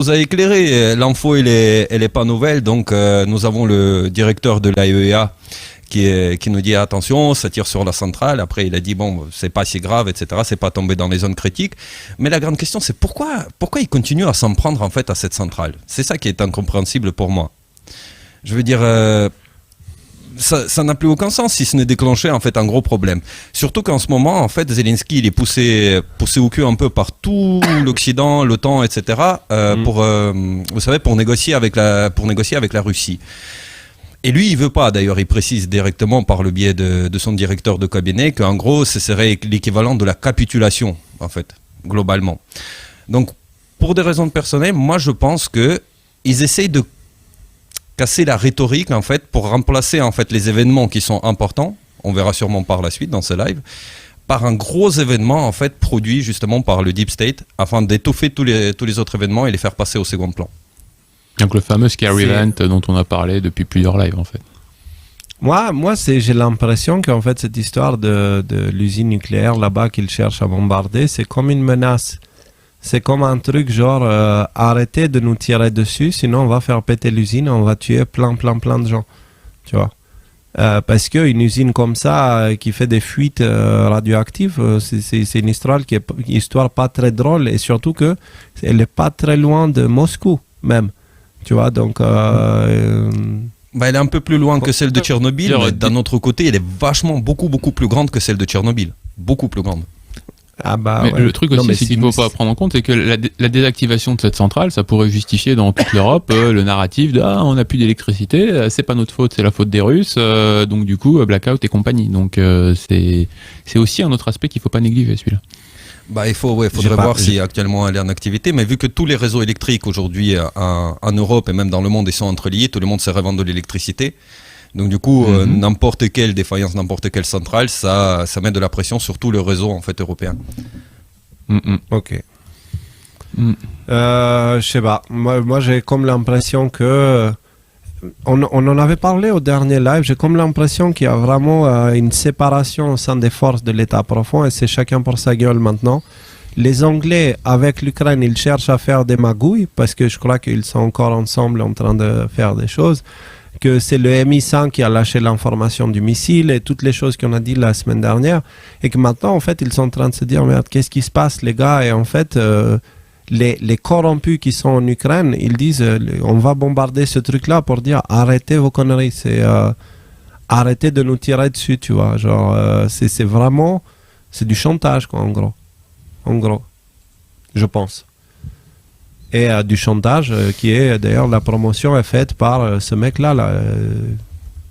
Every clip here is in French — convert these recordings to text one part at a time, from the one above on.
nous a éclairé. L'info, elle est pas nouvelle. Donc, nous avons le directeur de l'AEA qui nous dit attention, ça tire sur la centrale. Après, il a dit bon, c'est pas si grave, etc. C'est pas tombé dans les zones critiques. Mais la grande question, c'est pourquoi il continue à s'en prendre en fait à cette centrale. C'est ça qui est incompréhensible pour moi. Je veux dire, ça n'a plus aucun sens si ce n'est déclenché en fait un gros problème. Surtout qu'en ce moment, en fait, Zelensky il est poussé au cul un peu par tout l'Occident, l'OTAN, etc. Vous savez, pour négocier avec la Russie. Et lui, il veut pas, d'ailleurs, il précise directement par le biais de son directeur de cabinet qu'en gros, ce serait l'équivalent de la capitulation, en fait, globalement. Donc, pour des raisons personnelles, moi, je pense qu'ils essayent de casser la rhétorique, en fait, pour remplacer, en fait, les événements qui sont importants, on verra sûrement par la suite dans ce live, par un gros événement, en fait, produit justement par le Deep State, afin d'étouffer tous les autres événements et les faire passer au second plan. Donc le fameux Scare Event dont on a parlé depuis plusieurs lives en fait. Moi j'ai l'impression qu'en fait cette histoire de l'usine nucléaire là-bas qu'ils cherchent à bombarder, c'est comme une menace. C'est comme un truc genre arrêtez de nous tirer dessus, sinon on va faire péter l'usine, on va tuer plein de gens. Tu vois. Parce qu'une usine comme ça qui fait des fuites radioactives, c'est une histoire qui est une histoire pas très drôle et surtout qu'elle n'est pas très loin de Moscou même. Tu vois, donc... elle est un peu plus loin que celle de Tchernobyl, mais d'un autre côté, elle est vachement beaucoup plus grande que celle de Tchernobyl. Beaucoup plus grande. Mais le truc aussi, c'est qu'il ne faut pas prendre en compte, c'est que la désactivation de cette centrale, ça pourrait justifier dans toute l'Europe le narratif de on n'a plus d'électricité, c'est pas notre faute, c'est la faute des Russes, donc du coup, blackout et compagnie. Donc c'est aussi un autre aspect qu'il ne faut pas négliger, celui-là. Il faudrait voir si actuellement elle est en activité, mais vu que tous les réseaux électriques aujourd'hui en Europe et même dans le monde ils sont entreliés, tout le monde se revend de l'électricité. Donc du coup, n'importe quelle défaillance, n'importe quelle centrale, ça met de la pression sur tout le réseau en fait européen. Ok. Je sais pas. Moi j'ai comme l'impression que on en avait parlé au dernier live. J'ai comme l'impression qu'il y a vraiment une séparation au sein des forces de l'État profond et c'est chacun pour sa gueule maintenant. Les Anglais, avec l'Ukraine, ils cherchent à faire des magouilles parce que je crois qu'ils sont encore ensemble en train de faire des choses. Que c'est le MI5 qui a lâché l'information du missile et toutes les choses qu'on a dit la semaine dernière. Et que maintenant, en fait, ils sont en train de se dire merde, qu'est-ce qui se passe, les gars? Et en fait... Les corrompus qui sont en Ukraine, ils disent on va bombarder ce truc-là pour dire arrêtez vos conneries, arrêtez de nous tirer dessus, tu vois. Genre, c'est vraiment, c'est du chantage, quoi, en gros, je pense. Et du chantage qui est, d'ailleurs, la promotion est faite par ce mec-là,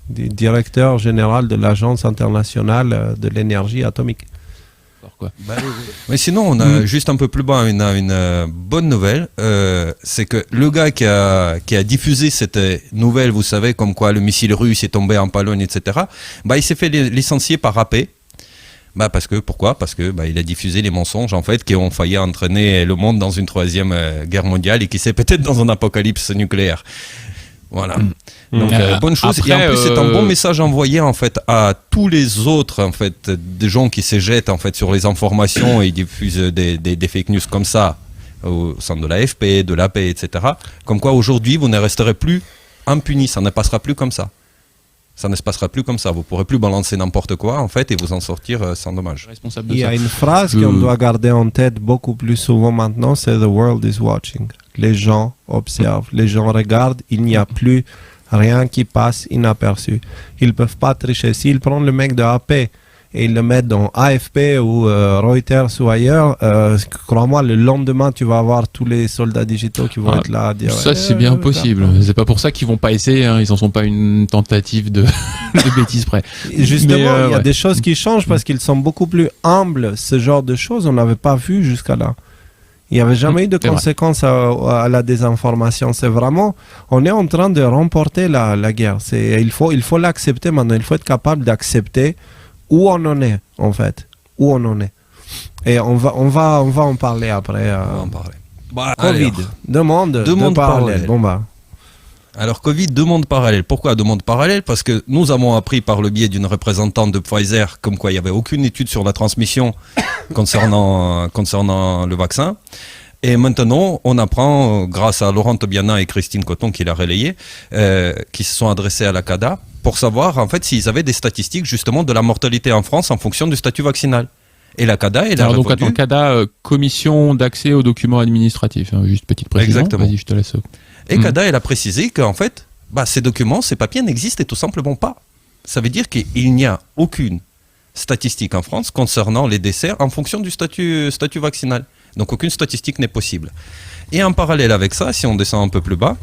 directeur général de l'Agence internationale de l'énergie atomique. Mais sinon, on a juste un peu plus bas une bonne nouvelle. C'est que le gars qui a diffusé cette nouvelle, vous savez, comme quoi le missile russe est tombé en Pologne, etc., il s'est fait licencier par AP. Pourquoi ? Parce que il a diffusé les mensonges en fait qui ont failli entraîner le monde dans une troisième guerre mondiale et qui s'est peut-être dans un apocalypse nucléaire. Voilà. Donc bonne chose. Après, et en plus c'est un bon message envoyé en fait à tous les autres en fait des gens qui se jettent en fait sur les informations et diffusent des fake news comme ça au sein de l'AFP, de l'AP, etc. Comme quoi aujourd'hui vous ne resterez plus impunis, ça ne passera plus comme ça. Ça ne se passera plus comme ça. Vous ne pourrez plus balancer n'importe quoi en fait et vous en sortir sans dommage. Il y a une phrase qu'on doit garder en tête beaucoup plus souvent maintenant, c'est "The world is watching". Les gens observent, les gens regardent, il n'y a plus rien qui passe inaperçu. Ils ne peuvent pas tricher. S'ils prennent le mec de AP et ils le mettent dans AFP ou Reuters ou ailleurs, crois-moi, le lendemain, tu vas avoir tous les soldats digitaux qui vont être là à dire... Ça, c'est bien possible. C'est pas pour ça qu'ils vont pas essayer. Hein. Ils en sont pas une tentative de bêtises près. Justement, il y a des choses qui changent parce qu'ils sont beaucoup plus humbles. Ce genre de choses, on n'avait pas vu jusqu'à là. Il n'y avait jamais eu de conséquences à la désinformation. C'est vraiment, on est en train de remporter la guerre. Il faut l'accepter maintenant. Il faut être capable d'accepter où on en est, en fait. Où on en est. Et on va en parler après. On va en parler. Covid, demande parallèle. Alors Covid, deux mondes parallèles. Pourquoi deux mondes parallèles ? Parce que nous avons appris par le biais d'une représentante de Pfizer comme quoi il n'y avait aucune étude sur la transmission concernant le vaccin. Et maintenant, on apprend, grâce à Laurent Tobiana et Christine Coton qui l'a relayé, qui se sont adressés à la CADA pour savoir en fait s'ils avaient des statistiques justement de la mortalité en France en fonction du statut vaccinal. Et la CADA, elle a répondu... Donc attends, CADA, Commission d'accès aux documents administratifs, hein, juste petite précision. Exactement. Vas-y, je te laisse. Et CADA, elle a précisé qu'en fait, ces documents, ces papiers n'existent tout simplement pas. Ça veut dire qu'il n'y a aucune statistique en France concernant les décès en fonction du statut vaccinal. Donc aucune statistique n'est possible. Et en parallèle avec ça, si on descend un peu plus bas...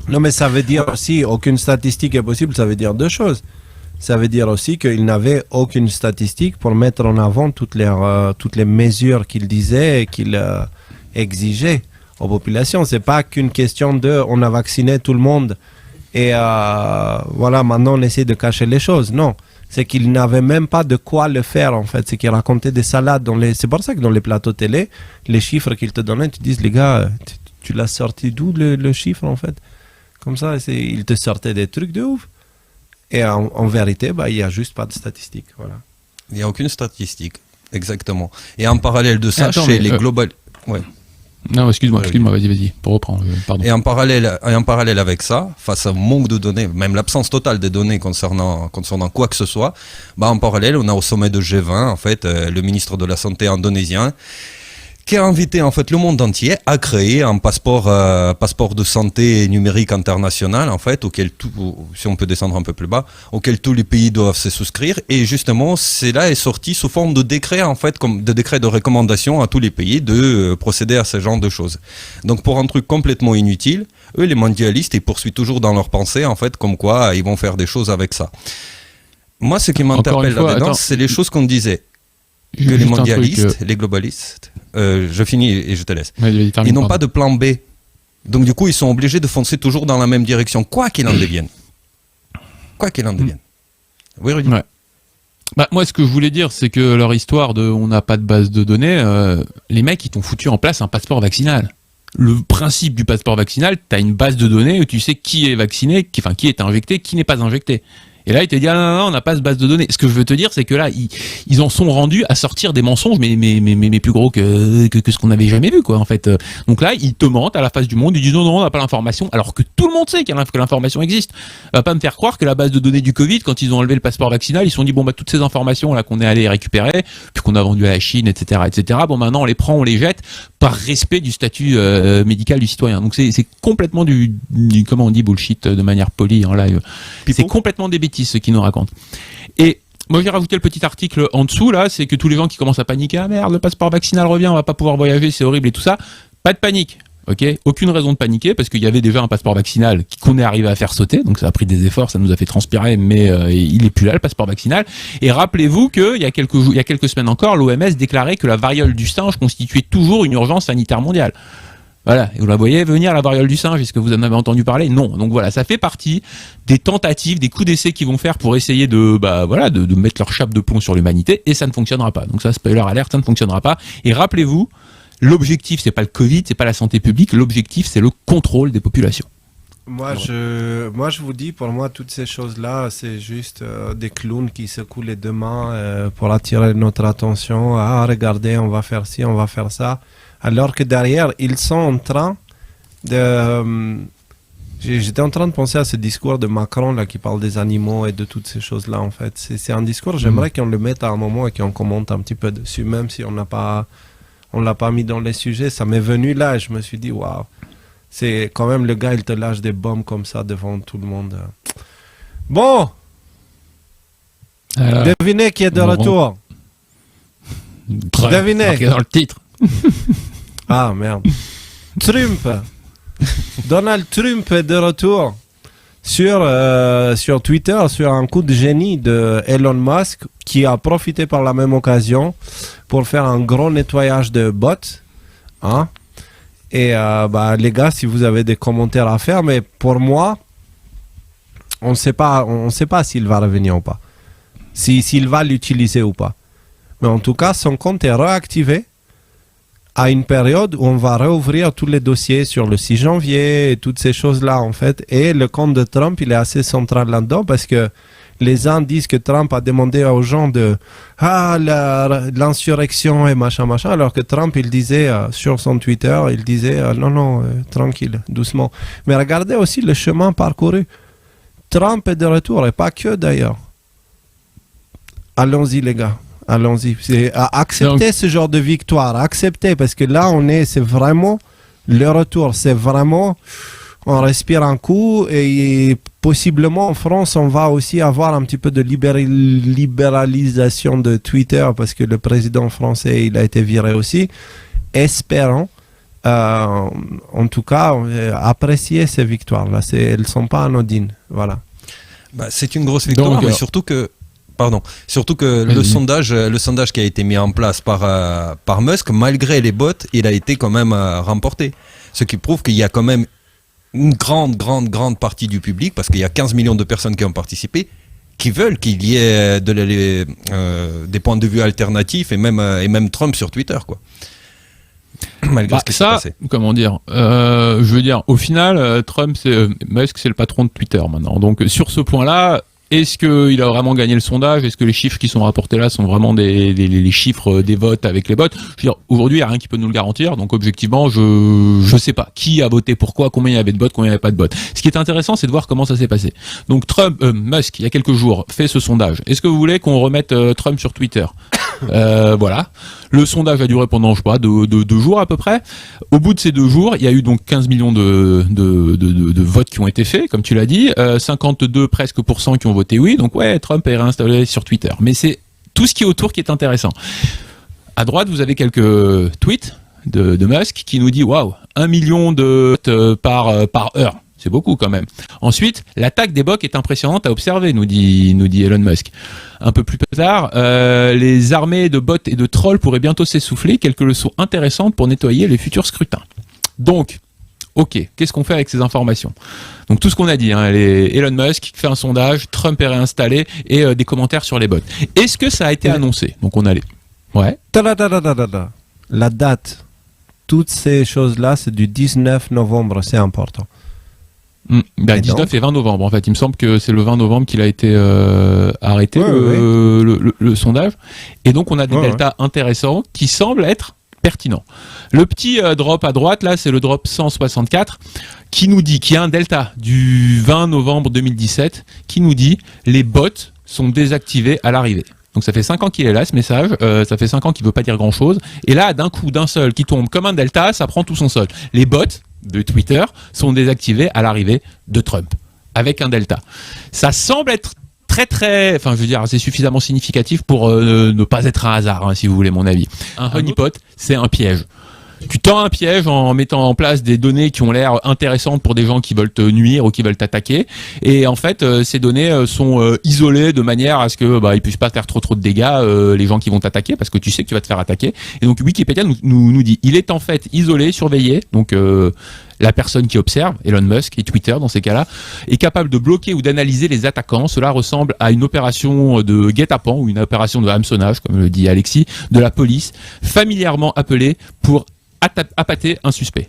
Non, mais ça veut dire aussi, aucune statistique est possible, ça veut dire deux choses. Ça veut dire aussi qu'ils n'avaient aucune statistique pour mettre en avant toutes les mesures qu'ils disaient et qu'ils exigeaient aux populations. C'est pas qu'une question de on a vacciné tout le monde et voilà, maintenant on essaie de cacher les choses. Non. C'est qu'ils n'avaient même pas de quoi le faire en fait. C'est qu'ils racontaient des salades c'est pour ça que dans les plateaux télé, les chiffres qu'ils te donnaient, tu dis les gars, tu l'as sorti d'où le chiffre en fait? Comme ça, ils te sortaient des trucs de ouf. Et en vérité, il n'y a juste pas de statistiques. Voilà. Il n'y a aucune statistique, exactement. Et en parallèle de ça, chez les global... Ouais. Non, excuse-moi, vas-y, pour reprendre, pardon. Et en parallèle avec ça, face au manque de données, même l'absence totale des données concernant quoi que ce soit, en parallèle, on a au sommet de G20, en fait, le ministre de la Santé indonésien, qui a invité en fait le monde entier à créer un passeport de santé numérique international en fait si on peut descendre un peu plus bas, auquel tous les pays doivent se souscrire, et justement cela est sorti sous forme de décret en fait, comme de décret de recommandation à tous les pays de procéder à ce genre de choses. Donc pour un truc complètement inutile, eux les mondialistes ils poursuivent toujours dans leur pensée en fait comme quoi ils vont faire des choses avec ça. Moi ce qui m'interpelle là-dedans, c'est les choses qu'on disait. Que les mondialistes, les globalistes, je finis et je te laisse, ils n'ont pas de plan B. Donc du coup, ils sont obligés de foncer toujours dans la même direction, quoi qu'il en devienne. Quoi qu'il en devienne. Oui, Rudy. Ouais. Moi, ce que je voulais dire, c'est que leur histoire de on n'a pas de base de données, les mecs, ils t'ont foutu en place un passeport vaccinal. Le principe du passeport vaccinal, tu as une base de données où tu sais qui est vacciné, qui est injecté, qui n'est pas injecté. Et là, il te dit, non, on n'a pas ce base de données. Ce que je veux te dire, c'est que là, ils en sont rendus à sortir des mensonges, mais plus gros que ce qu'on n'avait jamais vu, quoi, en fait. Donc là, ils te mentent à la face du monde, ils disent, non, on n'a pas l'information, alors que tout le monde sait que l'information existe. Va pas me faire croire que la base de données du Covid, quand ils ont enlevé le passeport vaccinal, ils se sont dit, toutes ces informations, là, qu'on est allé récupérer, puis qu'on a vendu à la Chine, etc., maintenant, on les prend, on les jette, par respect du statut médical du citoyen. Donc c'est complètement du comment on dit, bullshit de manière polie en live. C'est complètement des bêtises ce qu'ils nous racontent. Et moi j'ai rajouté le petit article en dessous là, c'est que tous les gens qui commencent à paniquer, ah merde, le passeport vaccinal revient, on va pas pouvoir voyager, c'est horrible et tout ça, pas de panique. Ok, aucune raison de paniquer parce qu'il y avait déjà un passeport vaccinal qu'on est arrivé à faire sauter, donc ça a pris des efforts, ça nous a fait transpirer, mais il est plus là le passeport vaccinal. Et rappelez-vous qu'il y a quelques semaines encore, l'OMS déclarait que la variole du singe constituait toujours une urgence sanitaire mondiale. Voilà, et vous la voyez venir, la variole du singe, est-ce que vous en avez entendu parler? Non. Donc voilà, ça fait partie des tentatives, des coups d'essai qu'ils vont faire pour essayer de mettre leur chape de plomb sur l'humanité, et ça ne fonctionnera pas. Donc ça, spoiler alert, ça ne fonctionnera pas. Et rappelez-vous, l'objectif, c'est pas le Covid, c'est pas la santé publique, l'objectif, c'est le contrôle des populations. Moi, je vous dis, pour moi, toutes ces choses-là, c'est juste des clowns qui secouent les deux mains pour attirer notre attention. Ah, regardez, on va faire ci, on va faire ça. Alors que derrière, ils sont en train de... J'étais en train de penser à ce discours de Macron là, qui parle des animaux et de toutes ces choses-là, en fait. C'est un discours, j'aimerais qu'on le mette à un moment et qu'on commente un petit peu dessus, même si on l'a pas mis dans les sujets. Ça m'est venu là et je me suis dit, waouh, c'est quand même le gars, il te lâche des bombes comme ça devant tout le monde. Bon, devinez qui est de retour. Devinez. Marqué dans le titre. Ah merde. Trump. Donald Trump est de retour sur Twitter, sur un coup de génie de Elon Musk qui a profité par la même occasion pour faire un gros nettoyage de bots. Hein? Et les gars, si vous avez des commentaires à faire, mais pour moi, on ne sait pas s'il va revenir ou pas, s'il va l'utiliser ou pas. Mais en tout cas, son compte est réactivé à une période où on va réouvrir tous les dossiers sur le 6 janvier et toutes ces choses-là, en fait. Et le compte de Trump, il est assez central là-dedans parce que les uns disent que Trump a demandé aux gens de l'insurrection et machin, alors que Trump, il disait sur son Twitter, il disait non, tranquille, doucement. Mais regardez aussi le chemin parcouru. Trump est de retour, et pas que d'ailleurs. Allons-y les gars. Allons-y. Acceptez ce genre de victoire. Acceptez, parce que là, c'est vraiment le retour. C'est vraiment, on respire un coup et possiblement en France, on va aussi avoir un petit peu de libéralisation de Twitter parce que le président français, il a été viré aussi. Espérons, en tout cas, apprécier ces victoires-là. Elles ne sont pas anodines. Voilà. C'est une grosse victoire, mais surtout que le sondage qui a été mis en place par Musk, malgré les bots, il a été quand même remporté. Ce qui prouve qu'il y a quand même une grande partie du public, parce qu'il y a 15 millions de personnes qui ont participé, qui veulent qu'il y ait des points de vue alternatifs et même Trump sur Twitter, quoi. Malgré ce qui s'est passé. Comment dire, je veux dire, au final, Musk, c'est le patron de Twitter maintenant. Donc sur ce point-là, est-ce qu'il a vraiment gagné le sondage? Est-ce que les chiffres qui sont rapportés là sont vraiment les chiffres des votes avec les bots? Je veux dire, aujourd'hui, il n'y a rien qui peut nous le garantir. Donc, objectivement, je sais pas qui a voté pourquoi, combien il y avait de bots, combien il n'y avait pas de bots. Ce qui est intéressant, c'est de voir comment ça s'est passé. Donc, Musk, il y a quelques jours, fait ce sondage. Est-ce que vous voulez qu'on remette Trump sur Twitter? Voilà. Le sondage a duré pendant, je sais pas, 2 jours à peu près. Au bout de ces 2 jours, il y a eu donc 15 millions de votes qui ont été faits, comme tu l'as dit. 52 presque % qui ont voté oui. Donc ouais, Trump est réinstallé sur Twitter. Mais c'est tout ce qui est autour qui est intéressant. À droite, vous avez quelques tweets de Musk qui nous dit waouh, 1 million de votes par heure. C'est beaucoup quand même. Ensuite, l'attaque des bots est impressionnante à observer, nous dit Elon Musk. Un peu plus tard, les armées de bots et de trolls pourraient bientôt s'essouffler. Quelques leçons intéressantes pour nettoyer les futurs scrutins. Donc, ok, qu'est-ce qu'on fait avec ces informations? Donc tout ce qu'on a dit, Elon Musk fait un sondage, Trump est réinstallé et des commentaires sur les bots. Est-ce que ça a été annoncé? Donc on allait. Ouais. La date, toutes ces choses-là, c'est du 19 novembre, c'est important. 19 et 20 novembre en fait, il me semble que c'est le 20 novembre qu'il a été arrêté le sondage, et donc on a des deltas intéressants qui semblent être pertinents. Le petit drop à droite là, c'est le drop 164 qui nous dit qu'il y a un delta du 20 novembre 2017 qui nous dit les bots sont désactivés à l'arrivée. Donc ça fait 5 ans qu'il est là ce message, ça fait 5 ans qu'il veut pas dire grand chose, et là d'un coup d'un seul qui tombe comme un delta, ça prend tout son sol. Les bots de Twitter sont désactivés à l'arrivée de Trump, avec un delta. Ça semble être très, enfin je veux dire, c'est suffisamment significatif pour ne pas être un hasard, si vous voulez mon avis. Un honeypot, c'est un piège. Tu tends un piège en mettant en place des données qui ont l'air intéressantes pour des gens qui veulent te nuire ou qui veulent t'attaquer. Et en fait, ces données sont isolées de manière à ce que ils puissent pas faire trop de dégâts, les gens qui vont t'attaquer, parce que tu sais que tu vas te faire attaquer. Et donc Wikipédia nous dit, il est en fait isolé, surveillé. Donc la personne qui observe, Elon Musk et Twitter dans ces cas-là, est capable de bloquer ou d'analyser les attaquants. Cela ressemble à une opération de guet-apens ou une opération de hameçonnage, comme le dit Alexis, de la police, familièrement appelée pour appâter un suspect.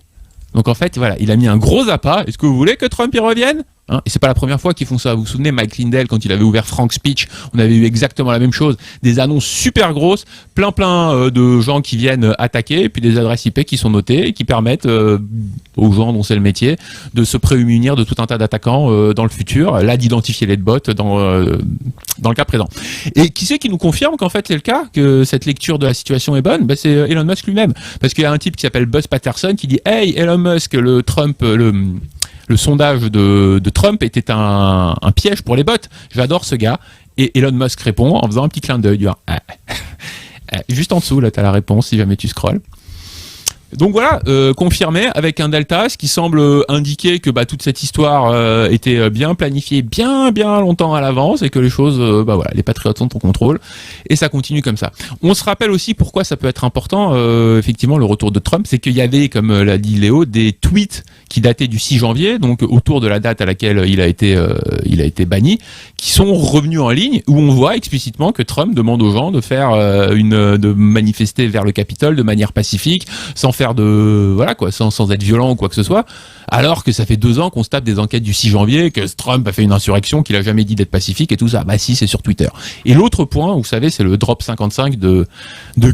Donc en fait, voilà, il a mis un gros appât. Est-ce que vous voulez que Trump y revienne ? Et c'est pas la première fois qu'ils font ça. Vous vous souvenez, Mike Lindell, quand il avait ouvert Frank's Speech, on avait eu exactement la même chose. Des annonces super grosses, plein de gens qui viennent attaquer, et puis des adresses IP qui sont notées et qui permettent aux gens dont c'est le métier de se prémunir de tout un tas d'attaquants dans le futur, là d'identifier les bots dans le cas présent. Et qui c'est qui nous confirme qu'en fait c'est le cas, que cette lecture de la situation est bonne ? C'est Elon Musk lui-même. Parce qu'il y a un type qui s'appelle Buzz Patterson qui dit « Hey, Elon Musk, le sondage de Trump était un piège pour les bots. J'adore ce gars. » Et Elon Musk répond en faisant un petit clin d'œil. Juste en dessous, là, tu as la réponse si jamais tu scrolles. Donc voilà, confirmé avec un delta, ce qui semble indiquer que toute cette histoire était bien planifiée, bien longtemps à l'avance, et que les choses, voilà, les patriotes sont en contrôle, et ça continue comme ça. On se rappelle aussi pourquoi ça peut être important, effectivement, le retour de Trump, c'est qu'il y avait, comme l'a dit Léo, des tweets qui dataient du 6 janvier, donc autour de la date à laquelle il a été banni, qui sont revenus en ligne, où on voit explicitement que Trump demande aux gens de faire de manifester vers le Capitole de manière pacifique, sans faire sans être violent ou quoi que ce soit, alors que ça fait 2 ans qu'on se tape des enquêtes du 6 janvier, que Trump a fait une insurrection, qu'il a jamais dit d'être pacifique et tout ça. Si, c'est sur Twitter. Et l'autre point, vous savez, c'est le drop 55 de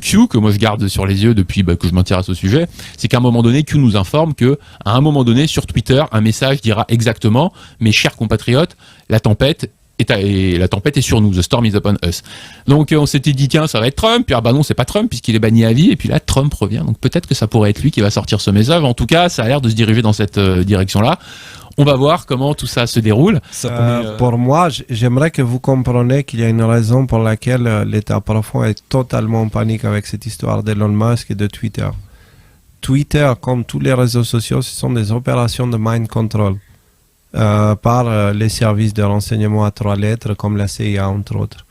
Q, que moi je garde sur les yeux depuis que je m'intéresse au sujet. C'est qu'à un moment donné, Q nous informe que, à un moment donné, sur Twitter, un message dira exactement: mes chers compatriotes, la tempête est sur nous, the storm is upon us. Donc on s'était dit, tiens, ça va être Trump, puis non, c'est pas Trump puisqu'il est banni à vie, et puis là Trump revient, donc peut-être que ça pourrait être lui qui va sortir ce message. En tout cas, ça a l'air de se diriger dans cette direction-là. On va voir comment tout ça se déroule. Pour moi, j'aimerais que vous compreniez qu'il y a une raison pour laquelle l'État profond est totalement en panique avec cette histoire d'Elon Musk et de Twitter. Twitter, comme tous les réseaux sociaux, ce sont des opérations de mind control. Par les services de renseignement à 3 lettres comme la CIA entre autres.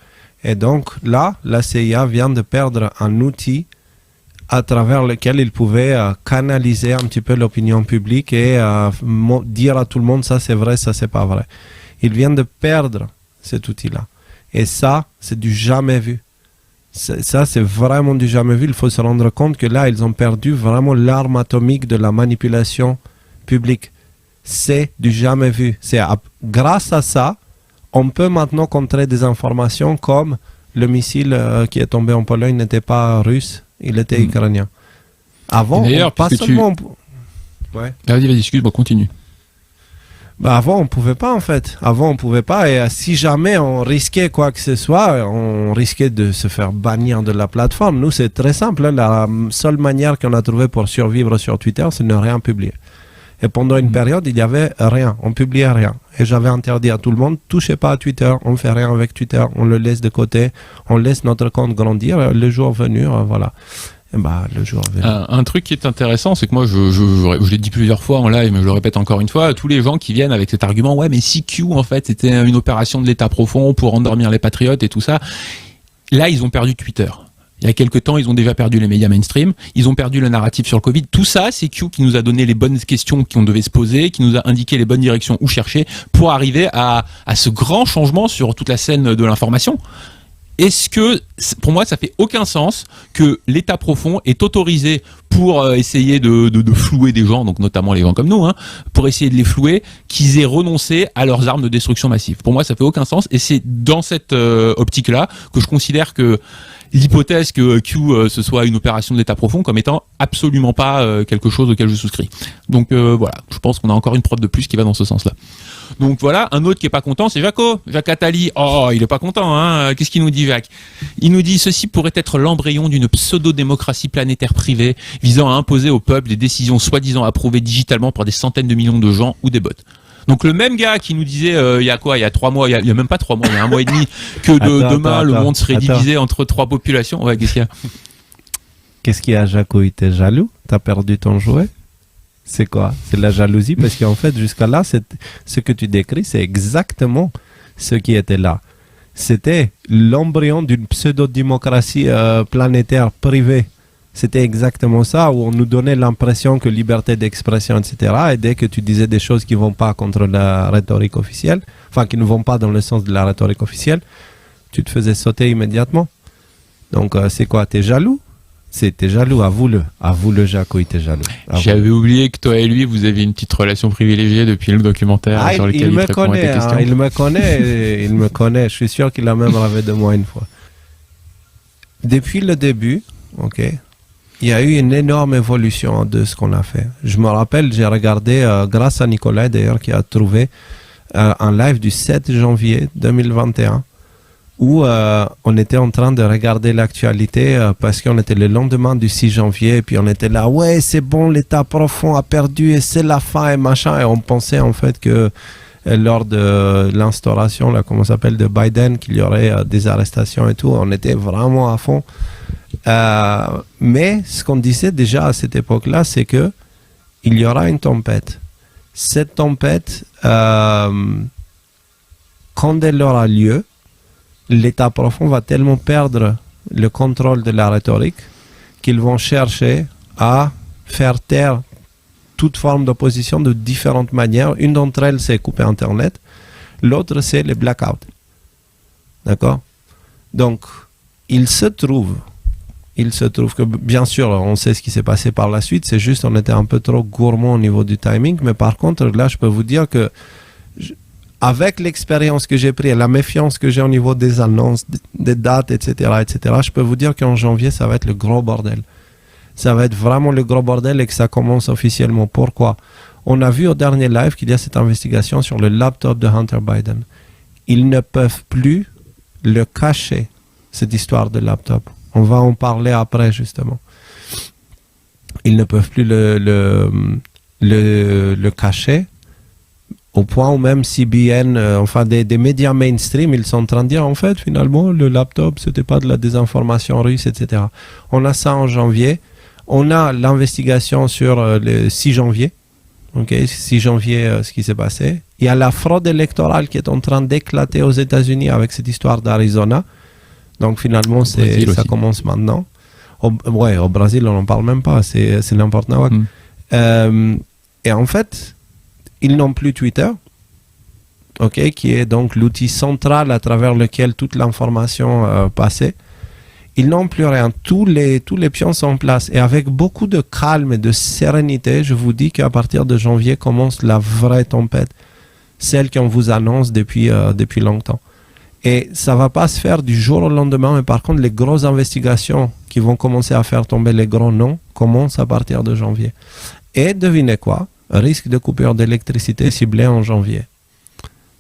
Et donc là, la CIA vient de perdre un outil à travers lequel il pouvait canaliser un petit peu l'opinion publique et dire à tout le monde ça c'est vrai, ça c'est pas vrai. Il vient de perdre cet outil-là. Et ça, c'est du jamais vu. Ça, c'est vraiment du jamais vu. Il faut se rendre compte que là, ils ont perdu vraiment l'arme atomique de la manipulation publique. C'est du jamais vu. Grâce à ça, on peut maintenant contrer des informations comme le missile qui est tombé en Pologne n'était pas russe, il était ukrainien. Avant, pas seulement... Ouais. Vas-y, excuse-moi, continue. Avant, on pouvait pas en fait. Avant, on pouvait pas. Et si jamais on risquait quoi que ce soit, on risquait de se faire bannir de la plateforme. Nous, c'est très simple. La seule manière qu'on a trouvée pour survivre sur Twitter, c'est de ne rien publier. Et pendant une période, il n'y avait rien. On publiait rien. Et j'avais interdit à tout le monde, touchez pas à Twitter, on ne fait rien avec Twitter, on le laisse de côté, on laisse notre compte grandir. Le jour venu, voilà. Et le jour venu. Un truc qui est intéressant, c'est que moi, je l'ai dit plusieurs fois en live, mais je le répète encore une fois, tous les gens qui viennent avec cet argument, ouais, mais si Q, en fait, c'était une opération de l'État profond pour endormir les patriotes et tout ça, là, ils ont perdu Twitter. Il y a quelques temps, ils ont déjà perdu les médias mainstream, ils ont perdu le narratif sur le Covid. Tout ça, c'est Q qui nous a donné les bonnes questions qu'on devait se poser, qui nous a indiqué les bonnes directions où chercher pour arriver à ce grand changement sur toute la scène de l'information. Est-ce que, pour moi, ça fait aucun sens que l'État profond est autorisé pour essayer de flouer des gens, donc notamment les gens comme nous, pour essayer de les flouer, qu'ils aient renoncé à leurs armes de destruction massive. Pour moi, ça fait aucun sens, et c'est dans cette optique-là que je considère que l'hypothèse que Q ce soit une opération de l'État profond comme étant absolument pas quelque chose auquel je souscris. Donc voilà, je pense qu'on a encore une preuve de plus qui va dans ce sens-là. Donc voilà, un autre qui est pas content, c'est Jacques Attali. Oh, il est pas content, hein. Qu'est-ce qu'il nous dit, Jacques ? Il nous dit: ceci pourrait être l'embryon d'une pseudo-démocratie planétaire privée visant à imposer au peuple des décisions soi-disant approuvées digitalement par des centaines de millions de gens ou des bots. Donc le même gars qui nous disait il y a 3 mois, il y a même pas 3 mois, il y a 1 mois et demi, que demain le monde serait divisé entre 3 populations. Ouais, qu'est-ce qu'il y a ? Qu'est-ce qu'il y a, Jaco ? T'es jaloux ? T'as perdu ton jouet ? C'est quoi ? C'est la jalousie, parce qu'en fait, jusqu'à là, ce que tu décris, c'est exactement ce qui était là. C'était l'embryon d'une pseudo-démocratie planétaire privée. C'était exactement ça, où on nous donnait l'impression que liberté d'expression, etc. Et dès que tu disais des choses qui ne vont pas contre la rhétorique officielle, enfin qui ne vont pas dans le sens de la rhétorique officielle, tu te faisais sauter immédiatement. Donc c'est quoi ? T'es jaloux ? T'es jaloux, avoue-le, Jaco, t'es jaloux. J'avais oublié que toi et lui, vous avez une petite relation privilégiée depuis le documentaire sur lequel il répond à tes questions. Il me connaît, je suis sûr qu'il a même rêvé de moi une fois. Depuis le début, il y a eu une énorme évolution de ce qu'on a fait. Je me rappelle, j'ai regardé, grâce à Nicolas d'ailleurs, qui a trouvé un live du 7 janvier 2021, où on était en train de regarder l'actualité parce qu'on était le lendemain du 6 janvier, et puis on était là, ouais, c'est bon, l'État profond a perdu et c'est la fin et machin, et on pensait en fait que lors de l'instauration, là, comment ça s'appelle, de Biden, qu'il y aurait des arrestations et tout, on était vraiment à fond. Mais ce qu'on disait déjà à cette époque-là, c'est que il y aura une tempête. Cette tempête, quand elle aura lieu, l'état profond va tellement perdre le contrôle de la rhétorique qu'ils vont chercher à faire taire toute forme d'opposition de différentes manières. Une d'entre elles, c'est couper Internet. L'autre, c'est les blackouts. D'accord ? Donc, il se trouve que, bien sûr, on sait ce qui s'est passé par la suite. C'est juste, on était un peu trop gourmand au niveau du timing. Mais par contre, là, je peux vous dire que avec l'expérience que j'ai prise et la méfiance que j'ai au niveau des annonces, des dates, etc., je peux vous dire qu'en janvier, ça va être le gros bordel. Ça va être vraiment le gros bordel et que ça commence officiellement. Pourquoi ? On a vu au dernier live qu'il y a cette investigation sur le laptop de Hunter Biden. Ils ne peuvent plus le cacher, cette histoire de laptop. On va en parler après, justement. Ils ne peuvent plus le cacher, au point où même CBN, des médias mainstream, ils sont en train de dire, en fait, finalement, le laptop, c'était pas de la désinformation russe, etc. On a ça en janvier. On a l'investigation sur le 6 janvier. 6 janvier, ce qui s'est passé. Il y a la fraude électorale qui est en train d'éclater aux États-Unis avec cette histoire d'Arizona. Donc finalement, ça commence maintenant. Au Brésil, on n'en parle même pas. C'est n'importe quoi. Et en fait, ils n'ont plus Twitter, qui est donc l'outil central à travers lequel toute l'information passait. Ils n'ont plus rien. Tous les pions sont en place. Et avec beaucoup de calme et de sérénité, je vous dis qu'à partir de janvier commence la vraie tempête. Celle qu'on vous annonce depuis longtemps. Et ça ne va pas se faire du jour au lendemain. Mais par contre, les grosses investigations qui vont commencer à faire tomber les gros noms commencent à partir de janvier. Et devinez quoi ? Risque de coupure d'électricité ciblée en janvier.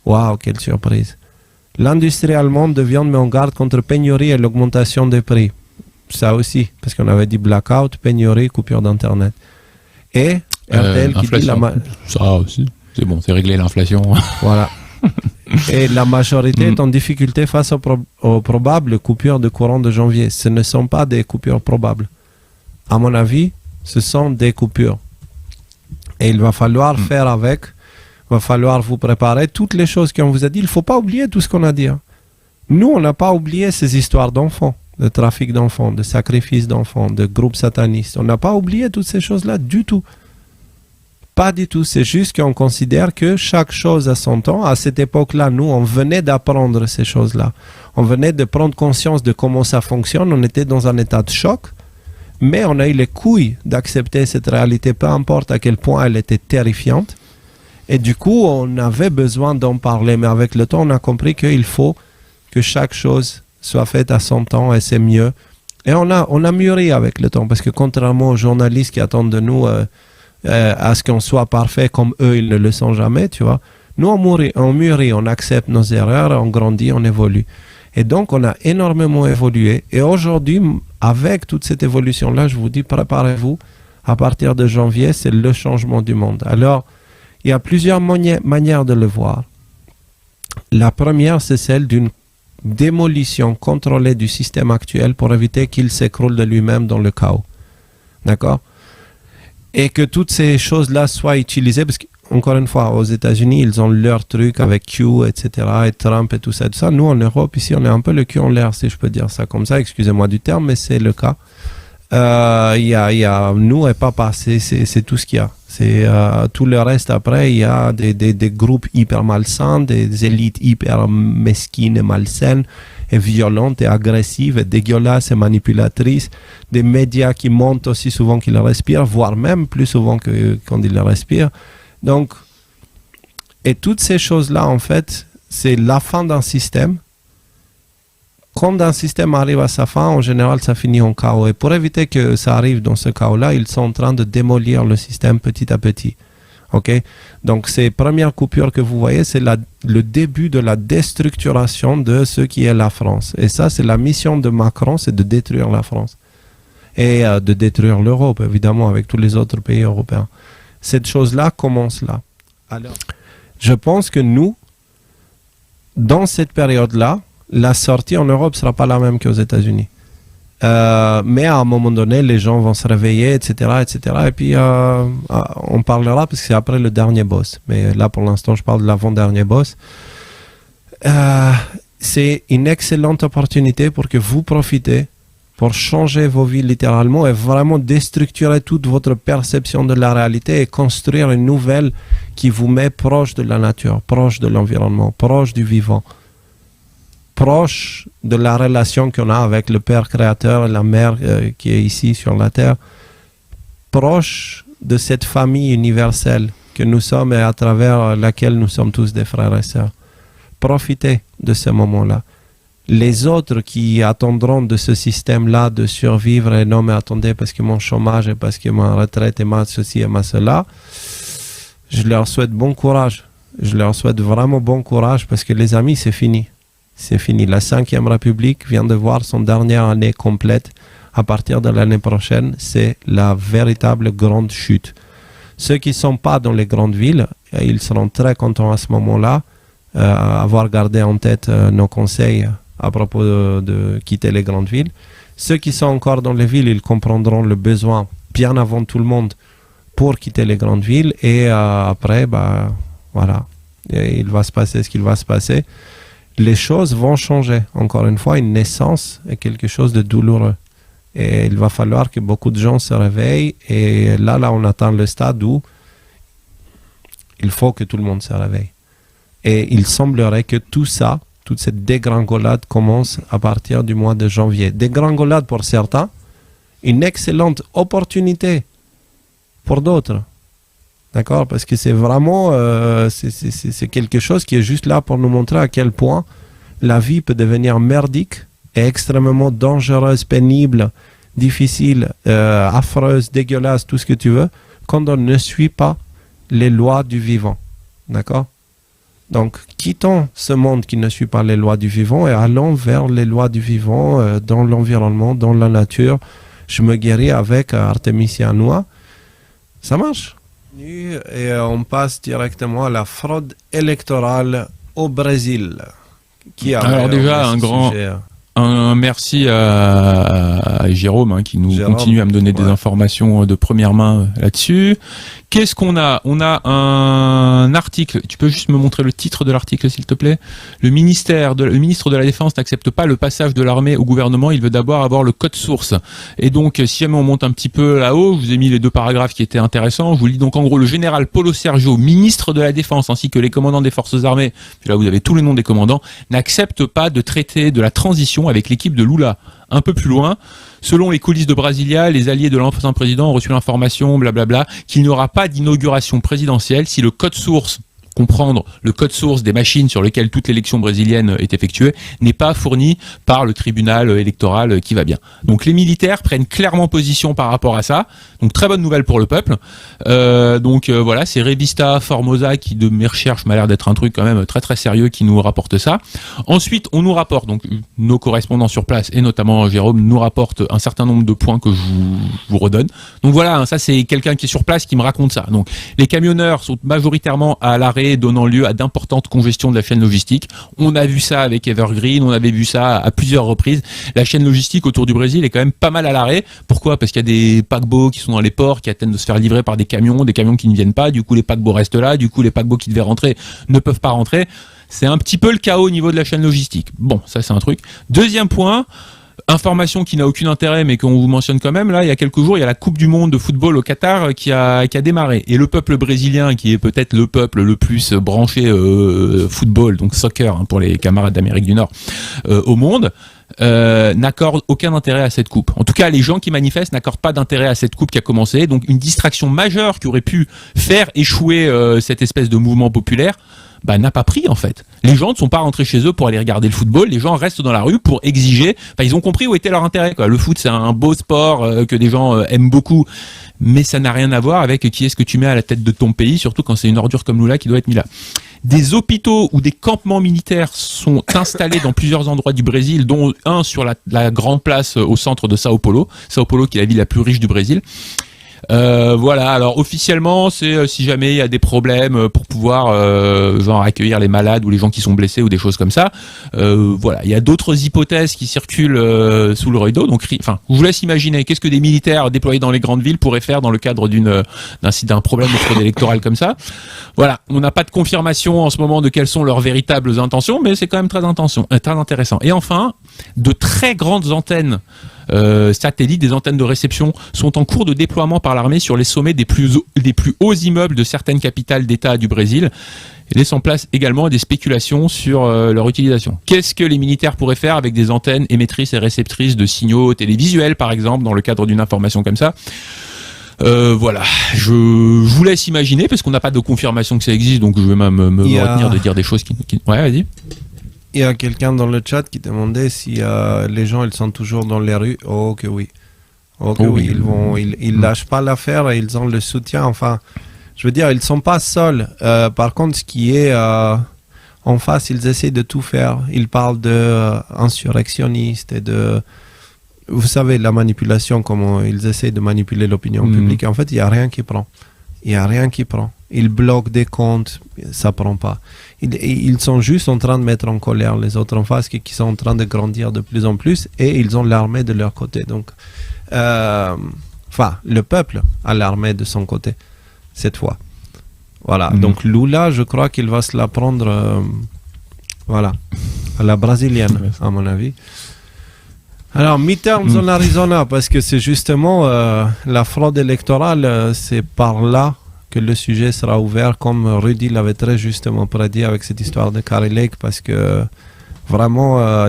Waouh, quelle surprise! L'industrie allemande de viande met en garde contre pénurie et l'augmentation des prix. Ça aussi, parce qu'on avait dit blackout, pénurie, coupure d'Internet. Et RTL qui dit ça aussi, c'est bon, c'est réglé l'inflation. Voilà. Et la majorité est en difficulté face aux probables coupures de courant de janvier. Ce ne sont pas des coupures probables. À mon avis, ce sont des coupures. Et il va falloir faire avec. Il va falloir vous préparer toutes les choses qu'on vous a dit. Il ne faut pas oublier tout ce qu'on a dit. Nous, on n'a pas oublié ces histoires d'enfants, de trafic d'enfants, de sacrifice d'enfants, de groupes satanistes. On n'a pas oublié toutes ces choses-là du tout. Pas du tout. C'est juste qu'on considère que chaque chose a son temps. À cette époque-là, nous, on venait d'apprendre ces choses-là. On venait de prendre conscience de comment ça fonctionne. On était dans un état de choc. Mais on a eu les couilles d'accepter cette réalité, peu importe à quel point elle était terrifiante. Et du coup, on avait besoin d'en parler. Mais avec le temps, on a compris qu'il faut que chaque chose soit faite à son temps et c'est mieux. Et on a mûri avec le temps. Parce que contrairement aux journalistes qui attendent de nous à ce qu'on soit parfait comme eux, ils ne le sont jamais, tu vois. Nous, on mûrit, on accepte nos erreurs, on grandit, on évolue. Et donc, on a énormément évolué. Et aujourd'hui, avec toute cette évolution-là, je vous dis, préparez-vous. À partir de janvier, c'est le changement du monde. Alors, il y a plusieurs manières de le voir. La première, c'est celle d'une démolition contrôlée du système actuel pour éviter qu'il s'écroule de lui-même dans le chaos. D'accord ? Et que toutes ces choses-là soient utilisées, parce qu'encore une fois, aux États-Unis, ils ont leur truc avec Q, etc., et Trump et tout ça. Nous, en Europe, ici, on est un peu le cul en l'air, si je peux dire ça comme ça. Excusez-moi du terme, mais c'est le cas. Il y a nous et papa, c'est tout ce qu'il y a. Tout le reste après, il y a des groupes hyper malsains, des élites hyper mesquines et malsaines et violentes et agressives et dégueulasses et manipulatrices, des médias qui montent aussi souvent qu'ils respirent, voire même plus souvent que quand ils le respirent. Donc, et toutes ces choses-là, en fait, c'est la fin d'un système. Quand un système arrive à sa fin, en général, ça finit en chaos. Et pour éviter que ça arrive dans ce chaos-là, ils sont en train de démolir le système petit à petit. Okay? Donc, ces premières coupures que vous voyez, c'est le début de la déstructuration de ce qui est la France. Et ça, c'est la mission de Macron, c'est de détruire la France. Et de détruire l'Europe, évidemment, avec tous les autres pays européens. Cette chose-là commence là. Alors, je pense que nous, dans cette période-là, la sortie en Europe ne sera pas la même qu'aux États-Unis. Mais à un moment donné, les gens vont se réveiller, etc., etc. Et puis, on parlera parce que c'est après le dernier boss. Mais là, pour l'instant, je parle de l'avant-dernier boss. C'est une excellente opportunité pour que vous profitez, pour changer vos vies littéralement et vraiment déstructurer toute votre perception de la réalité et construire une nouvelle qui vous met proche de la nature, proche de l'environnement, proche du vivant, proche de la relation qu'on a avec le Père Créateur et la Mère qui est ici sur la Terre, proche de cette famille universelle que nous sommes et à travers laquelle nous sommes tous des frères et sœurs. Profitez de ce moment-là. Les autres qui attendront de ce système-là de survivre et non mais attendez parce que mon chômage et parce que ma retraite et ma ceci et ma cela, je leur souhaite bon courage. Je leur souhaite vraiment bon courage parce que les amis, c'est fini. C'est fini. La 5e République vient de voir son dernière année complète. À partir de l'année prochaine, c'est la véritable grande chute. Ceux qui ne sont pas dans les grandes villes, ils seront très contents à ce moment-là, avoir gardé en tête nos conseils à propos de quitter les grandes villes. Ceux qui sont encore dans les villes, ils comprendront le besoin bien avant tout le monde pour quitter les grandes villes. Et après, voilà, et il va se passer ce qu'il va se passer. Les choses vont changer. Encore une fois, une naissance est quelque chose de douloureux. Et il va falloir que beaucoup de gens se réveillent. Et là, on atteint le stade où il faut que tout le monde se réveille. Et il semblerait que tout ça, toute cette dégringolade commence à partir du mois de janvier. Dégringolade pour certains, une excellente opportunité pour d'autres. D'accord? Parce que c'est vraiment c'est quelque chose qui est juste là pour nous montrer à quel point la vie peut devenir merdique et extrêmement dangereuse, pénible, difficile, affreuse, dégueulasse, tout ce que tu veux, quand on ne suit pas les lois du vivant. D'accord? Donc, quittons ce monde qui ne suit pas les lois du vivant et allons vers les lois du vivant dans l'environnement, dans la nature. Je me guéris avec Artemisia annua. Ça marche. Et on passe directement à la fraude électorale au Brésil. Alors déjà, un merci à Jérôme qui nous continue à me donner des informations de première main là-dessus. Qu'est-ce qu'on a? On a un article. Tu peux juste me montrer le titre de l'article, s'il te plaît? Le ministre de la Défense n'accepte pas le passage de l'armée au gouvernement. Il veut d'abord avoir le code source. Et donc, si jamais on monte un petit peu là-haut, je vous ai mis les 2 paragraphes qui étaient intéressants. Je vous lis donc en gros: le général Paulo Sergio, ministre de la Défense, ainsi que les commandants des forces armées, puis là vous avez tous les noms des commandants, n'acceptent pas de traiter de la transition avec l'équipe de Lula. Un peu plus loin, selon les coulisses de Brasilia, les alliés de l'ancien président ont reçu l'information, blablabla, qu'il n'y aura pas d'inauguration présidentielle si le code source, comprendre le code source des machines sur lesquelles toute l'élection brésilienne est effectuée, n'est pas fourni par le tribunal électoral qui va bien. Donc les militaires prennent clairement position par rapport à ça. Donc très bonne nouvelle pour le peuple. Voilà, c'est Revista Formosa qui, de mes recherches, m'a l'air d'être un truc quand même très très sérieux qui nous rapporte ça. Ensuite, on nous rapporte, donc nos correspondants sur place et notamment Jérôme nous rapporte un certain nombre de points que je vous redonne. Donc voilà, ça c'est quelqu'un qui est sur place qui me raconte ça. Donc les camionneurs sont majoritairement à l'arrêt, donnant lieu à d'importantes congestions de la chaîne logistique. On a vu ça avec Evergreen, on avait vu ça à plusieurs reprises. La chaîne logistique autour du Brésil est quand même pas mal à l'arrêt. Pourquoi? Parce qu'il y a des paquebots qui sont dans les ports, qui attendent de se faire livrer par des camions qui ne viennent pas. Du coup, les paquebots restent là. Du coup, les paquebots qui devaient rentrer ne peuvent pas rentrer. C'est un petit peu le chaos au niveau de la chaîne logistique. Bon, ça c'est un truc. Deuxième point, information qui n'a aucun intérêt mais qu'on vous mentionne quand même, là il y a quelques jours il y a la Coupe du Monde de football au Qatar qui a démarré, et le peuple brésilien, qui est peut-être le peuple le plus branché football, donc soccer pour les camarades d'Amérique du Nord au monde, n'accorde aucun intérêt à cette coupe. En tout cas, les gens qui manifestent n'accordent pas d'intérêt à cette coupe qui a commencé, donc une distraction majeure qui aurait pu faire échouer cette espèce de mouvement populaire n'a pas pris en fait. Les gens ne sont pas rentrés chez eux pour aller regarder le football, les gens restent dans la rue pour exiger, ils ont compris où était leur intérêt, quoi. Le foot c'est un beau sport que des gens aiment beaucoup, mais ça n'a rien à voir avec qui est-ce que tu mets à la tête de ton pays, surtout quand c'est une ordure comme Lula qui doit être mis là. Des hôpitaux ou des campements militaires sont installés dans plusieurs endroits du Brésil, dont un sur la grande place au centre de Sao Paulo qui est la ville la plus riche du Brésil. Voilà, alors officiellement, c'est si jamais il y a des problèmes pour pouvoir genre accueillir les malades ou les gens qui sont blessés ou des choses comme ça. Voilà, il y a d'autres hypothèses qui circulent sous le rideau. Donc, enfin, je vous laisse imaginer qu'est-ce que des militaires déployés dans les grandes villes pourraient faire dans le cadre d'un problème de fraude électorale comme ça. Voilà, on n'a pas de confirmation en ce moment de quelles sont leurs véritables intentions, mais c'est quand même très intéressant. Et enfin, de très grandes antennes satellites, des antennes de réception, sont en cours de déploiement par l'armée sur les sommets des plus hauts immeubles de certaines capitales d'État du Brésil, laissant place également à des spéculations sur leur utilisation. Qu'est-ce que les militaires pourraient faire avec des antennes émettrices et réceptrices de signaux télévisuels, par exemple, dans le cadre d'une information comme ça? Voilà, je vous laisse imaginer, parce qu'on n'a pas de confirmation que ça existe, donc je vais même me retenir de dire des choses qui... Ouais, vas-y. Il y a quelqu'un dans le chat qui demandait si les gens ils sont toujours dans les rues. Oh que oui. Oui. Ils lâchent pas l'affaire et ils ont le soutien. Enfin, je veux dire, ils sont pas seuls. Par contre, ce qui est en face, ils essaient de tout faire. Ils parlent de insurrectionnistes et de, vous savez, la manipulation, comment ils essaient de manipuler l'opinion publique. En fait, il y a rien qui prend. Ils bloquent des comptes, ça prend pas. Ils sont juste en train de mettre en colère les autres en face qui sont en train de grandir de plus en plus, et ils ont l'armée de leur côté. Donc, le peuple a l'armée de son côté cette fois. Voilà. Donc Lula, je crois qu'il va se la prendre, à la brésilienne, à mon avis. Alors, midterms en Arizona, parce que c'est justement la fraude électorale, c'est par là que le sujet sera ouvert, comme Rudy l'avait très justement prédit avec cette histoire de Kari Lake, parce que vraiment,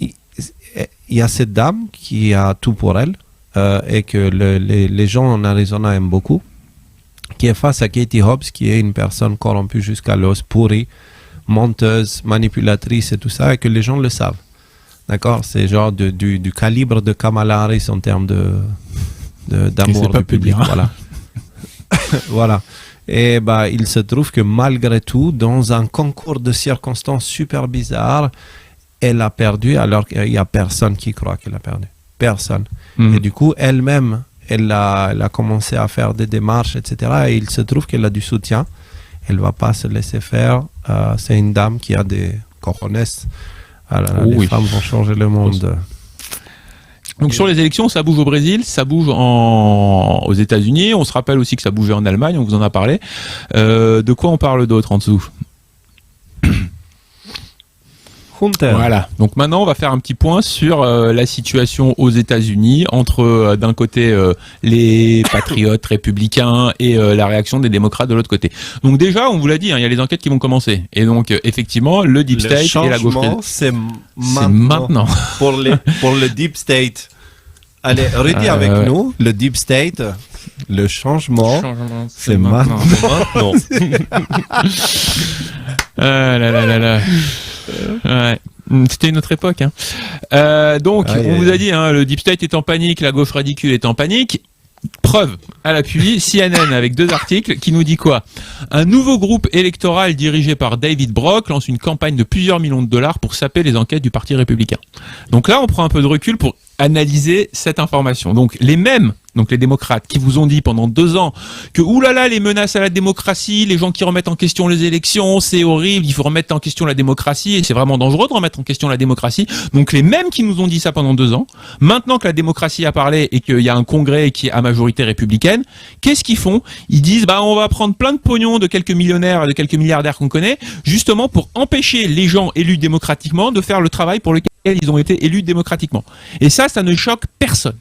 il y a cette dame qui a tout pour elle, et que les gens en Arizona aiment beaucoup, qui est face à Katie Hobbs, qui est une personne corrompue jusqu'à l'os, pourrie, menteuse, manipulatrice et tout ça, et que les gens le savent. D'accord, c'est genre du calibre de Kamala Harris en termes d'amour du public. Voilà. Voilà. Et il se trouve que malgré tout, dans un concours de circonstances super bizarres, elle a perdu, alors qu'il n'y a personne qui croit qu'elle a perdu. Personne. Et du coup, elle-même, elle a commencé à faire des démarches, etc. Et il se trouve qu'elle a du soutien. Elle ne va pas se laisser faire. C'est une dame qui a des cojones. Les femmes vont changer le monde. Donc sur les élections, ça bouge au Brésil, ça bouge aux États-Unis. On se rappelle aussi que ça bougeait en Allemagne, on vous en a parlé. De quoi on parle d'autre en dessous? Voilà. Donc maintenant, on va faire un petit point sur la situation aux États-Unis entre d'un côté les patriotes républicains et la réaction des démocrates de l'autre côté. Donc déjà, on vous l'a dit, il y a les enquêtes qui vont commencer. Et donc effectivement, le Deep State et la gauche. C'est maintenant. Pour le Deep State. Allez, Rudy avec nous. Le Deep State, le changement, c'est maintenant. Ouais. C'était une autre époque. Donc, on vous a dit, le Deep State est en panique, la gauche radicule est en panique. Preuve à l'appui, CNN avec 2 articles qui nous dit quoi? Un nouveau groupe électoral dirigé par David Brock lance une campagne de plusieurs millions de dollars pour saper les enquêtes du Parti républicain. Donc là, on prend un peu de recul pour analyser cette information. Donc les démocrates qui vous ont dit pendant 2 ans que oulala, les menaces à la démocratie, les gens qui remettent en question les élections, c'est horrible, il faut remettre en question la démocratie et c'est vraiment dangereux de remettre en question la démocratie. Donc les mêmes qui nous ont dit ça pendant 2 ans, maintenant que la démocratie a parlé et qu'il y a un congrès qui est à majorité républicaine, qu'est-ce qu'ils font? Ils disent on va prendre plein de pognon de quelques millionnaires, de quelques milliardaires qu'on connaît, justement pour empêcher les gens élus démocratiquement de faire le travail pour lequel ils ont été élus démocratiquement. Et ça ne choque personne.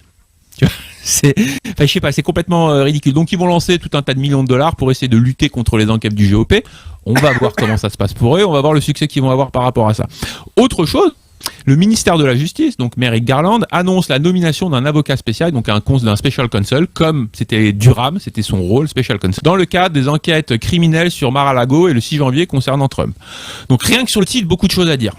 C'est complètement ridicule. Donc ils vont lancer tout un tas de millions de dollars pour essayer de lutter contre les enquêtes du GOP. On va voir comment ça se passe pour eux, on va voir le succès qu'ils vont avoir par rapport à ça. Autre chose, le ministère de la Justice, donc Merrick Garland, annonce la nomination d'un avocat spécial, donc d'un special counsel, comme c'était Durham, c'était son rôle, special counsel, dans le cadre des enquêtes criminelles sur Mar-a-Lago et le 6 janvier concernant Trump. Donc rien que sur le titre, beaucoup de choses à dire.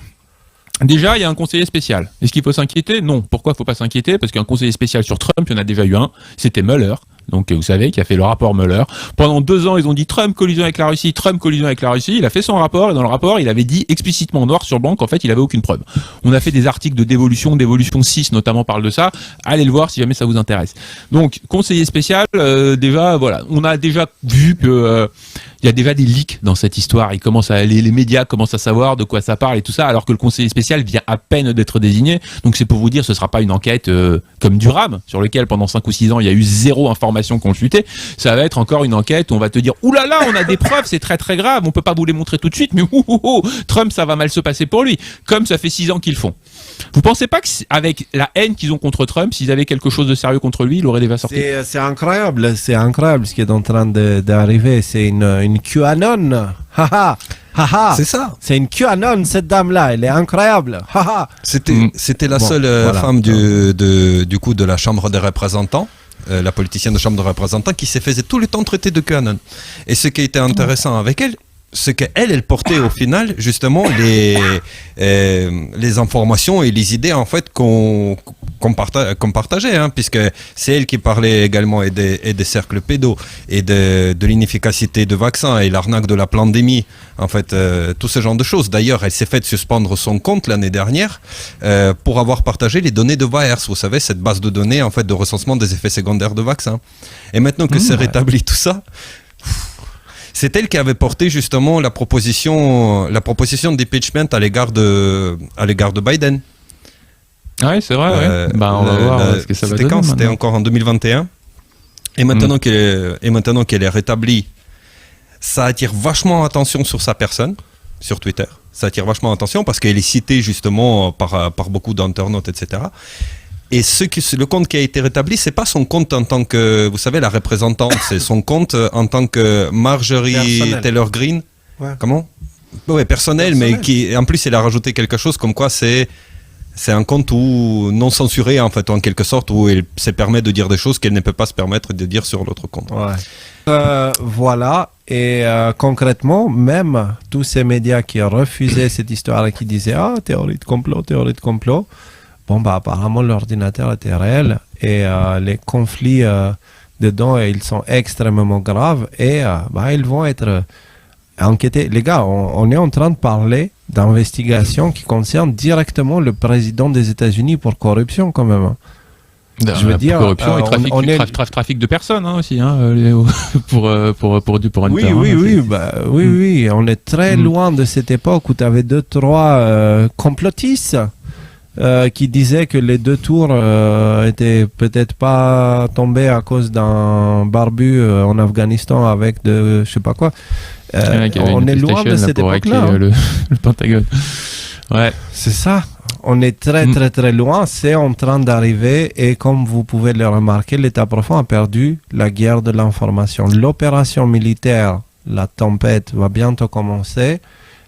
Déjà, il y a un conseiller spécial. Est-ce qu'il faut s'inquiéter? Non. Pourquoi il ne faut pas s'inquiéter? Parce qu'un conseiller spécial sur Trump, il y en a déjà eu un. C'était Mueller. donc vous savez, qui a fait le rapport Mueller. Pendant 2 ans, ils ont dit Trump collision avec la Russie, Trump collision avec la Russie. Il a fait son rapport et dans le rapport, il avait dit explicitement noir sur blanc qu'en fait, il avait aucune preuve. On a fait des articles de d'évolution 6 notamment parle de ça. Allez le voir si jamais ça vous intéresse. Donc, conseiller spécial, déjà, voilà, on a déjà vu que il y a déjà des leaks dans cette histoire. Les médias commencent à savoir de quoi ça parle et tout ça, alors que le conseiller spécial vient à peine d'être désigné. Donc c'est pour vous dire, ce sera pas une enquête comme Durham, sur lequel pendant 5 ou 6 ans il y a eu 0 information consultée. Ça va être encore une enquête où on va te dire, oulala, on a des preuves, c'est très très grave, on peut pas vous les montrer tout de suite, mais Trump, ça va mal se passer pour lui, comme ça fait 6 ans qu'ils le font. Vous pensez pas qu'avec la haine qu'ils ont contre Trump, s'ils avaient quelque chose de sérieux contre lui, il aurait déjà sorti? C'est incroyable ce qui est en train d'arriver. C'est une QAnon. C'est ça. C'est une QAnon, cette dame-là. Elle est incroyable. C'était la seule femme du coup de la Chambre des représentants. La politicienne de Chambre des représentants qui s'est faisait tout le temps traiter de QAnon. Et ce qui a été intéressant avec elle, c'est qu'elle portait au final justement les informations et les idées en fait qu'on partageait, hein, puisque c'est elle qui parlait également et des cercles pédos et de l'inefficacité de vaccins et l'arnaque de la pandémie, en fait, tout ce genre de choses. D'ailleurs, elle s'est fait suspendre son compte l'année dernière pour avoir partagé les données de VAERS, vous savez, cette base de données en fait de recensement des effets secondaires de vaccins. Et maintenant que c'est rétabli tout ça, c'est elle qui avait porté justement la proposition d'impeachment à l'égard de Biden. Oui, c'est vrai. On va voir ce que ça va donner. C'était encore en 2021. Et maintenant qu'elle est rétablie, ça attire vachement attention sur sa personne, sur Twitter. Ça attire vachement attention parce qu'elle est citée justement par beaucoup d'internautes, etc. Et le compte qui a été rétabli, c'est pas son compte en tant que, vous savez, la représentante, c'est son compte en tant que Marjorie Taylor Greene. Ouais. Comment ? Ouais, personnel, mais qui, en plus, elle a rajouté quelque chose comme quoi c'est un compte non censuré, en fait, en quelque sorte, où elle se permet de dire des choses qu'elle ne peut pas se permettre de dire sur l'autre compte. Ouais. Voilà. Et concrètement, même tous ces médias qui refusaient cette histoire et qui disaient théorie de complot. Bon, apparemment, l'ordinateur était réel et les conflits dedans, ils sont extrêmement graves et ils vont être enquêtés. Les gars, on est en train de parler d'investigations qui concernent directement le président des États-Unis pour corruption, quand même. Je veux dire, corruption et trafic de personnes aussi, pour oui, on est très loin de cette époque où tu avais 2-3 complotistes. Qui disait que les 2 tours étaient peut-être pas tombés à cause d'un barbu en Afghanistan avec je sais pas quoi. On est loin de cette époque-là. Le Pentagone. Ouais. C'est ça. On est très très très loin. C'est en train d'arriver et comme vous pouvez le remarquer, l'État profond a perdu la guerre de l'information. L'opération militaire, la tempête, va bientôt commencer.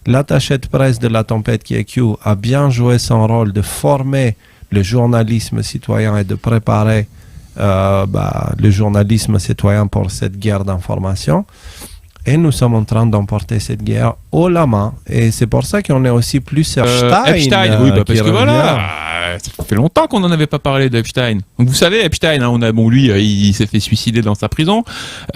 L'attaché de presse de la tempête qui est Q a bien joué son rôle de former le journalisme citoyen et de préparer le journalisme citoyen pour cette guerre d'information. Et nous sommes en train d'emporter cette guerre haut la main. Et c'est pour ça qu'on est aussi plus Epstein. Oui, parce que voilà, ça fait longtemps qu'on n'en avait pas parlé d'Epstein. Donc vous savez, Epstein, lui, il s'est fait suicider dans sa prison.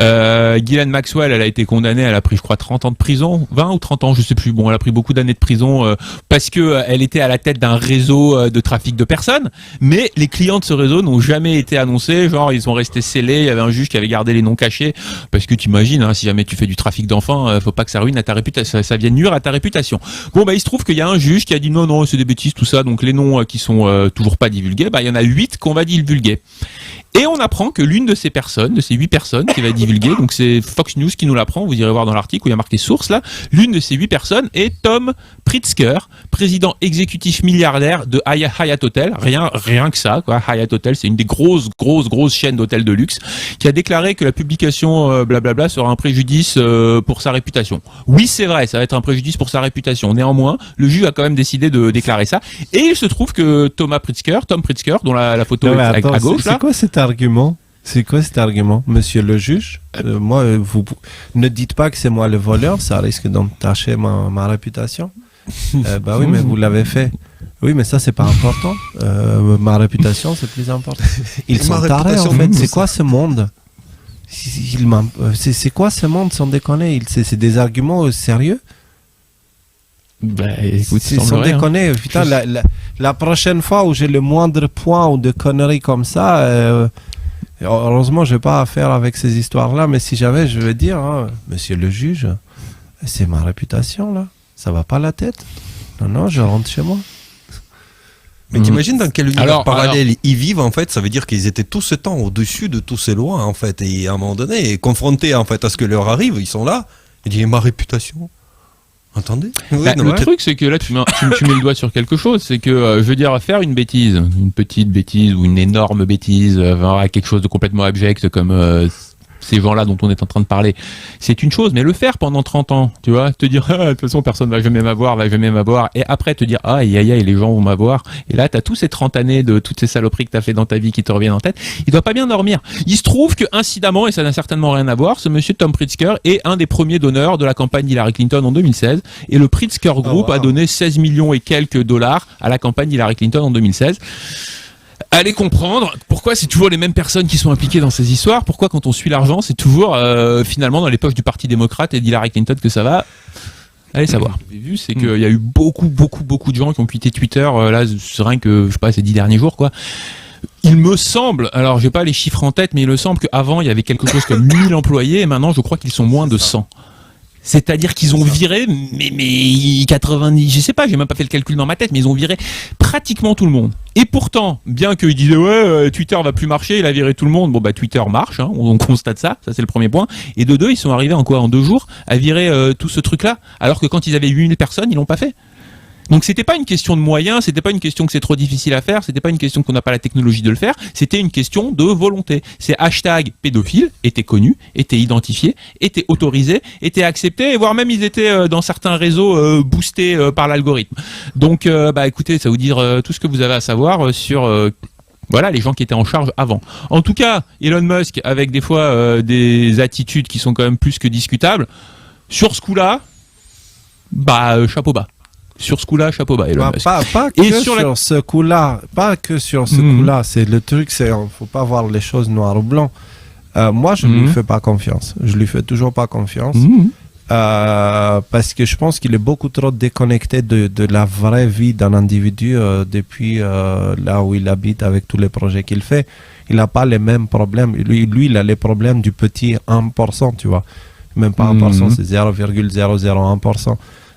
Ghislaine Maxwell, elle a été condamnée, elle a pris, je crois, 30 ans de prison, 20 ou 30 ans, je sais plus. Bon, elle a pris beaucoup d'années de prison parce que elle était à la tête d'un réseau de trafic de personnes. Mais les clients de ce réseau n'ont jamais été annoncés. Genre, ils sont restés scellés. Il y avait un juge qui avait gardé les noms cachés parce que t'imagines, si jamais tu fais du trafic d'enfants, faut pas que ça ruine à ta réputation, ça vienne nuire à ta réputation. Bon, il se trouve qu'il y a un juge qui a dit non, c'est des bêtises, tout ça. Donc les noms qui sont toujours pas divulgués, il y en a 8 qu'on va divulguer. Et on apprend que l'une de ces personnes, de ces 8 personnes qui va divulguer, donc c'est Fox News qui nous l'apprend, vous irez voir dans l'article où il y a marqué source là, l'une de ces 8 personnes est Tom Pritzker, président exécutif milliardaire de Hyatt Hotel, rien que ça, quoi. Hyatt Hotel, c'est une des grosses chaînes d'hôtels de luxe, qui a déclaré que la publication blablabla sera un préjudice pour sa réputation. Oui, c'est vrai, ça va être un préjudice pour sa réputation. Néanmoins, le juge a quand même décidé de déclarer ça. Et il se trouve que Tom Pritzker, dont la photo est à gauche là. C'est quoi cet argument, monsieur le juge? Moi, vous ne dites pas que c'est moi le voleur, ça risque d'entacher ma réputation. Oui, mais vous l'avez fait. Oui, mais ça, c'est pas important. Ma réputation, c'est plus important. Ils sont tarés, en fait. C'est quoi ce monde? C'est quoi ce monde sans déconner? C'est des arguments sérieux? Écoute, sans déconner, putain, la prochaine fois où j'ai le moindre point ou de conneries comme ça, heureusement j'ai pas affaire avec ces histoires-là, mais si j'avais, je vais dire, monsieur le juge, c'est ma réputation là, ça va pas la tête? Non, je rentre chez moi. Mais t'imagines dans quel univers parallèle ils vivent en fait? Ça veut dire qu'ils étaient tout ce temps au-dessus de tous ces lois en fait, et à un moment donné, confrontés en fait à ce que leur arrive, ils sont là, ils disent ma réputation. Entendez? Le truc, c'est que là, tu mets le doigt sur quelque chose. C'est que, je veux dire, faire une bêtise, une petite bêtise ou une énorme bêtise, quelque chose de complètement abject comme ces gens-là dont on est en train de parler, c'est une chose, mais le faire pendant 30 ans, tu vois, te dire, de toute façon, personne va jamais m'avoir, et après te dire, aïe, les gens vont m'avoir, et là, t'as tous ces 30 années de toutes ces saloperies que t'as fait dans ta vie qui te reviennent en tête, il doit pas bien dormir. Il se trouve que, incidemment, et ça n'a certainement rien à voir, ce monsieur Tom Pritzker est un des premiers donneurs de la campagne Hillary Clinton en 2016, et le Pritzker Group a donné 16 millions et quelques dollars à la campagne Hillary Clinton en 2016. Allez comprendre pourquoi c'est toujours les mêmes personnes qui sont impliquées dans ces histoires, pourquoi quand on suit l'argent c'est toujours finalement dans les poches du Parti démocrate et d'Hillary Clinton que ça va. Allez savoir. Ce que j'ai vu, c'est qu'il y a eu beaucoup de gens qui ont quitté Twitter, là c'est rien que, je sais pas, ces 10 derniers jours quoi. Il me semble, alors j'ai pas les chiffres en tête, mais il me semble qu'avant il y avait quelque chose comme 1000 employés et maintenant je crois qu'ils sont moins de 100. C'est-à-dire qu'ils ont viré, mais 90, je sais pas, j'ai même pas fait le calcul dans ma tête, mais ils ont viré pratiquement tout le monde. Et pourtant, bien qu'ils disaient Twitter va plus marcher, il a viré tout le monde, Twitter marche, on constate ça c'est le premier point. Et de deux, ils sont arrivés en 2 jours à virer tout ce truc-là, alors que quand ils avaient 8000 personnes, ils l'ont pas fait. Donc c'était pas une question de moyens, c'était pas une question que c'est trop difficile à faire, c'était pas une question qu'on n'a pas la technologie de le faire, c'était une question de volonté. Ces hashtags pédophiles étaient connus, étaient identifiés, étaient autorisés, étaient acceptés, et voire même ils étaient dans certains réseaux boostés par l'algorithme. Donc écoutez, ça vous dire tout ce que vous avez à savoir sur les gens qui étaient en charge avant. En tout cas, Elon Musk, avec des fois des attitudes qui sont quand même plus que discutables, sur ce coup-là, chapeau bas. Sur ce coup-là, chapeau bas. Pas que sur ce coup-là. Pas que sur ce coup-là. C'est le truc, faut pas voir les choses noir ou blanc. Moi, je lui fais pas confiance. Je lui fais toujours pas confiance. Parce que je pense qu'il est beaucoup trop déconnecté de la vraie vie d'un individu depuis là où il habite avec tous les projets qu'il fait. Il n'a pas les mêmes problèmes. Lui, il a les problèmes du petit 1%, tu vois. Même pas 1%, c'est 0,001%.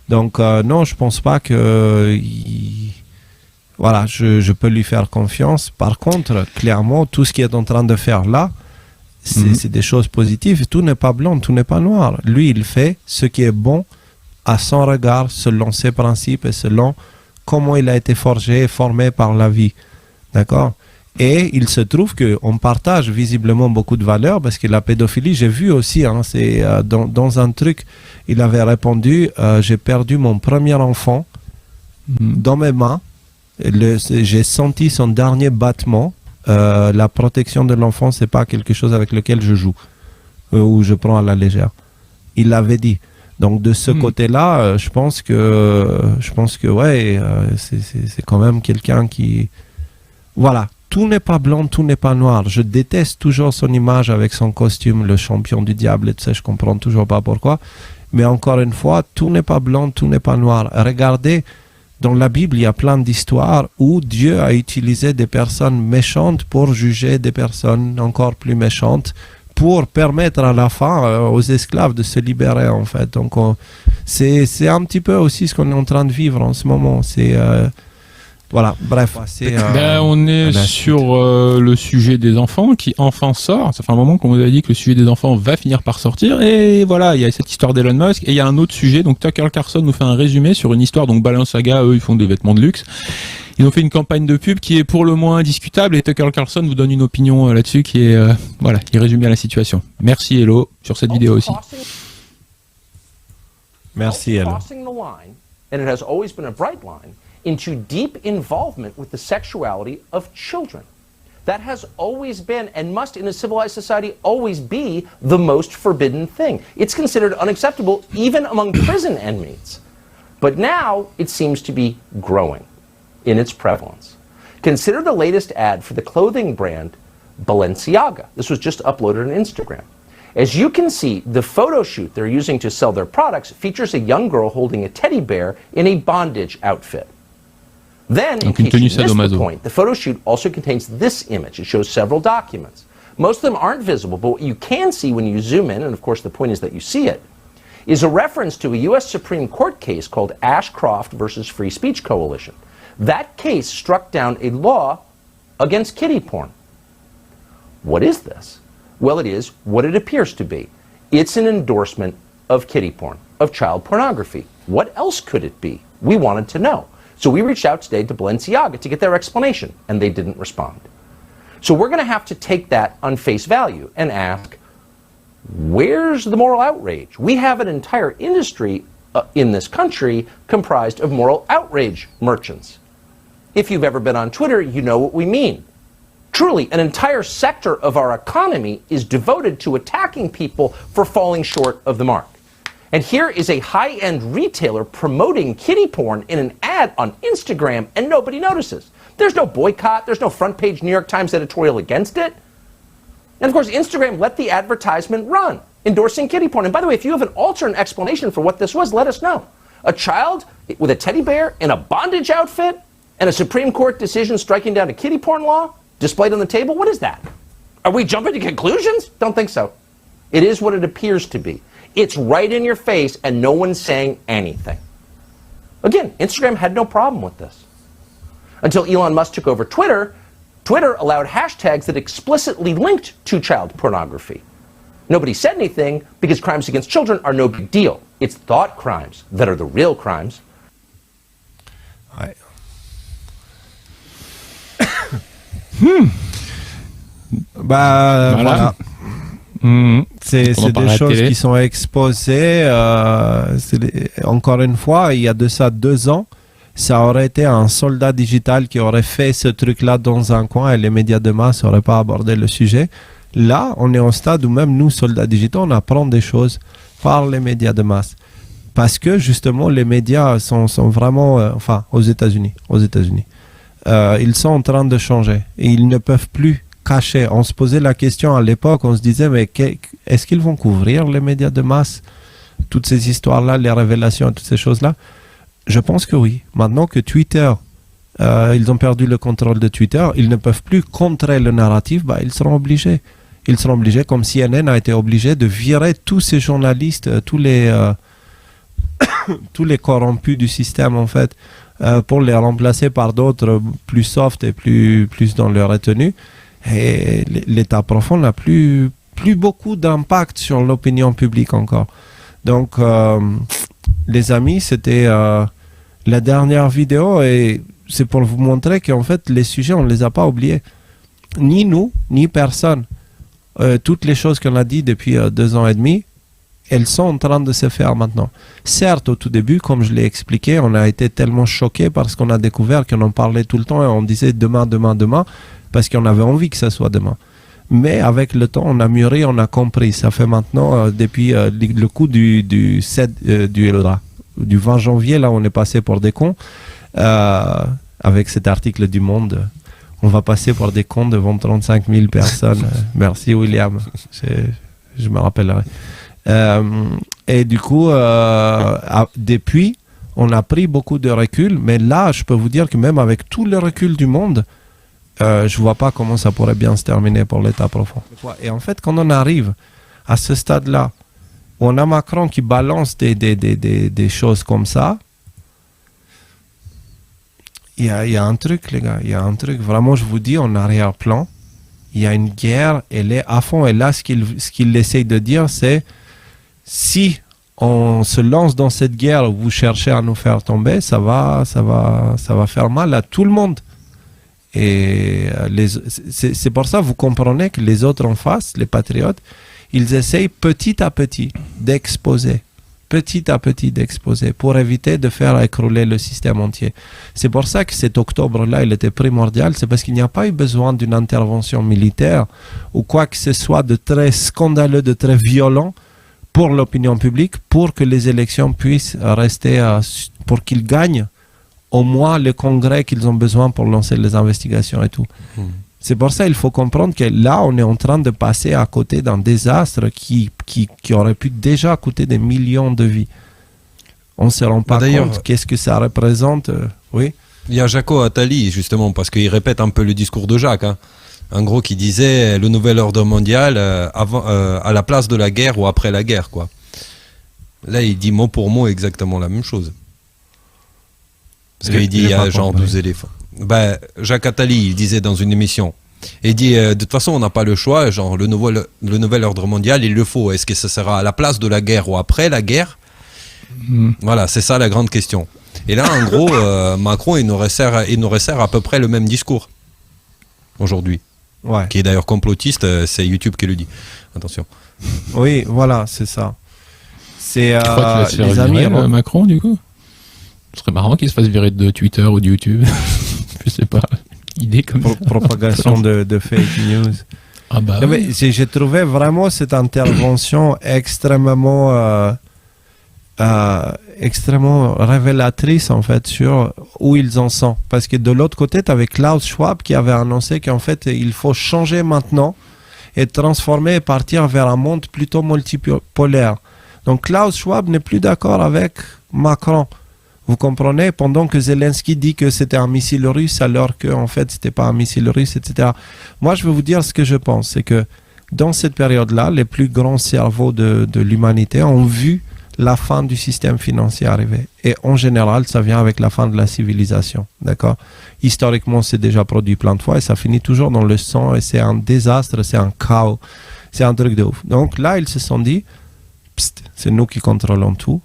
Donc non, je pense pas que je peux lui faire confiance. Par contre, clairement, tout ce qu'il est en train de faire là, c'est des choses positives. Tout n'est pas blanc, tout n'est pas noir. Lui, il fait ce qui est bon à son regard, selon ses principes et selon comment il a été forgé et formé par la vie. D'accord ? Et il se trouve qu'on partage visiblement beaucoup de valeurs, parce que la pédophilie, j'ai vu aussi, c'est dans un truc, il avait répondu, j'ai perdu mon premier enfant dans mes mains, j'ai senti son dernier battement, la protection de l'enfant, c'est pas quelque chose avec lequel je joue, ou je prends à la légère. Il l'avait dit. Donc de ce côté-là, je pense que c'est quand même quelqu'un qui... Voilà. Tout n'est pas blanc, tout n'est pas noir. Je déteste toujours son image avec son costume, le champion du diable, et tout ça, je comprends toujours pas pourquoi. Mais encore une fois, tout n'est pas blanc, tout n'est pas noir. Regardez, dans la Bible, il y a plein d'histoires où Dieu a utilisé des personnes méchantes pour juger des personnes encore plus méchantes, pour permettre à la fin aux esclaves de se libérer, en fait. Donc, c'est un petit peu aussi ce qu'on est en train de vivre en ce moment. Voilà, bref. On est sur le sujet des enfants qui enfin sort. Ça fait un moment qu'on vous a dit que le sujet des enfants va finir par sortir. Et voilà, il y a cette histoire d'Elon Musk. Et il y a un autre sujet. Donc Tucker Carlson nous fait un résumé sur une histoire. Donc Balenciaga, eux, ils font des vêtements de luxe. Ils ont fait une campagne de pub qui est pour le moins discutable. Et Tucker Carlson vous donne une opinion là-dessus qui est, qui résume bien la situation. Merci Hello sur cette vidéo aussi. Merci Hello. Into deep involvement with the sexuality of children. That has always been and must in a civilized society always be the most forbidden thing. It's considered unacceptable even among prison inmates. But now it seems to be growing in its prevalence. Consider the latest ad for the clothing brand Balenciaga. This was just uploaded on Instagram. As you can see, the photo shoot they're using to sell their products features a young girl holding a teddy bear in a bondage outfit. Then, in case you missed the point, the photo shoot also contains this image. It shows several documents. Most of them aren't visible, but what you can see when you zoom in, and of course the point is that you see it, is a reference to a U.S. Supreme Court case called Ashcroft versus Free Speech Coalition. That case struck down a law against kiddie porn. What is this? Well, it is what it appears to be. It's an endorsement of kiddie porn, of child pornography. What else could it be? We wanted to know. So we reached out today to Balenciaga to get their explanation, and they didn't respond. So we're going to have to take that on face value and ask, where's the moral outrage? We have an entire industry in this country comprised of moral outrage merchants. If you've ever been on Twitter, you know what we mean. Truly, an entire sector of our economy is devoted to attacking people for falling short of the mark. And here is a high-end retailer promoting kiddie porn in an ad on Instagram, and nobody notices. There's no boycott, there's no front-page New York Times editorial against it. And of course, Instagram let the advertisement run, endorsing kiddie porn. And by the way, if you have an alternate explanation for what this was, let us know. A child with a teddy bear in a bondage outfit and a Supreme Court decision striking down a kiddie porn law displayed on the table? What is that? Are we jumping to conclusions? Don't think so. It is what it appears to be. It's right in your face and no one's saying anything. Again, Instagram had no problem with this. Until Elon Musk took over Twitter, Twitter allowed hashtags that explicitly linked to child pornography. Nobody said anything because crimes against children are no big deal. It's thought crimes that are the real crimes. Voilà. C'est des choses qui sont exposées. Encore une fois, il y a de ça 2 ans, ça aurait été un soldat digital qui aurait fait ce truc-là dans un coin et les médias de masse n'auraient pas abordé le sujet. Là, on est au stade où même nous, soldats digitaux, on apprend des choses par les médias de masse. Parce que justement, les médias sont vraiment... enfin, aux États-Unis. Ils sont en train de changer. Et ils ne peuvent plus cacher. On se posait la question à l'époque, on se disait, mais est-ce qu'ils vont couvrir les médias de masse? Toutes ces histoires-là, les révélations, toutes ces choses-là? Je pense que oui. Maintenant que Twitter, ils ont perdu le contrôle de Twitter, ils ne peuvent plus contrer le narratif, ils seront obligés. Ils seront obligés, comme CNN a été obligé de virer tous ces journalistes, tous les corrompus du système, en fait, pour les remplacer par d'autres plus soft et plus dans leur retenue. Et l'État profond n'a plus beaucoup d'impact sur l'opinion publique encore. Donc, les amis, c'était la dernière vidéo et c'est pour vous montrer qu'en fait, les sujets, on ne les a pas oubliés. Ni nous, ni personne. Toutes les choses qu'on a dit depuis 2 ans et demi, elles sont en train de se faire maintenant. Certes, au tout début, comme je l'ai expliqué, on a été tellement choqués parce qu'on a découvert qu'on en parlait tout le temps et on disait demain, parce qu'on avait envie que ça soit demain. Mais avec le temps, on a mûri, on a compris. Ça fait maintenant, depuis le coup du 20 janvier, là, on est passé pour des cons. Avec cet article du Monde, on va passer pour des cons devant 35 000 personnes. Merci, William. Je me rappellerai. Et du coup, depuis, on a pris beaucoup de recul. Mais là, je peux vous dire que même avec tout le recul du monde, je vois pas comment ça pourrait bien se terminer pour l'État profond. Et en fait, quand on arrive à ce stade-là, où on a Macron qui balance des choses comme ça, il y a un truc, les gars, il y a un truc, vraiment, je vous dis, en arrière-plan, il y a une guerre, elle est à fond. Et là, ce qu'il essaye de dire, c'est si on se lance dans cette guerre où vous cherchez à nous faire tomber, ça va faire mal à tout le monde. Et c'est pour ça, vous comprenez que les autres en face, les patriotes, ils essayent petit à petit d'exposer pour éviter de faire écrouler le système entier. C'est pour ça que cet octobre-là, il était primordial, c'est parce qu'il n'y a pas eu besoin d'une intervention militaire ou quoi que ce soit de très scandaleux, de très violent pour l'opinion publique, pour que les élections puissent rester, pour qu'ils gagnent au moins le congrès qu'ils ont besoin pour lancer les investigations et tout. C'est pour ça qu'il faut comprendre que là, on est en train de passer à côté d'un désastre qui aurait pu déjà coûter des millions de vies. On ne se rend pas compte qu'est-ce que ça représente. Oui. Il y a Jaco Attali, justement, parce qu'il répète un peu le discours de Jacques. Hein. En gros, qui disait le nouvel ordre mondial à la place de la guerre ou après la guerre, quoi. Là, il dit mot pour mot exactement la même chose. Parce qu'il dit il y a genre 12 éléphants. Ben, Jacques Attali, il disait dans une émission, il dit de toute façon, on n'a pas le choix, genre le nouvel ordre mondial, il le faut. Est-ce que ça sera à la place de la guerre ou après la guerre? Voilà, c'est ça la grande question. Et là, en gros, Macron, il nous resserre à peu près le même discours aujourd'hui. Ouais. Qui est d'ailleurs complotiste, c'est YouTube qui le dit. Attention. Oui, voilà, c'est ça. C'est tu crois qu'il va se faire virer, Macron, du coup? Ce serait marrant qu'il se fasse virer de Twitter ou de YouTube. Je sais pas. Idée comme ça. Propagation de fake news. Ah bah non, mais j'ai trouvé vraiment cette intervention extrêmement révélatrice en fait sur où ils en sont. Parce que de l'autre côté, tu avais Klaus Schwab qui avait annoncé qu'en fait, il faut changer maintenant et transformer et partir vers un monde plutôt multipolaire. Donc Klaus Schwab n'est plus d'accord avec Macron. Vous comprenez? Pendant que Zelensky dit que c'était un missile russe, alors qu'en fait, c'était pas un missile russe, etc. Moi, je vais vous dire ce que je pense. C'est que dans cette période-là, les plus grands cerveaux de l'humanité ont vu la fin du système financier arriver. Et en général, ça vient avec la fin de la civilisation. D'accord? Historiquement, c'est déjà produit plein de fois et ça finit toujours dans le sang et c'est un désastre, c'est un chaos. C'est un truc de ouf. Donc là, ils se sont dit, c'est nous qui contrôlons tout.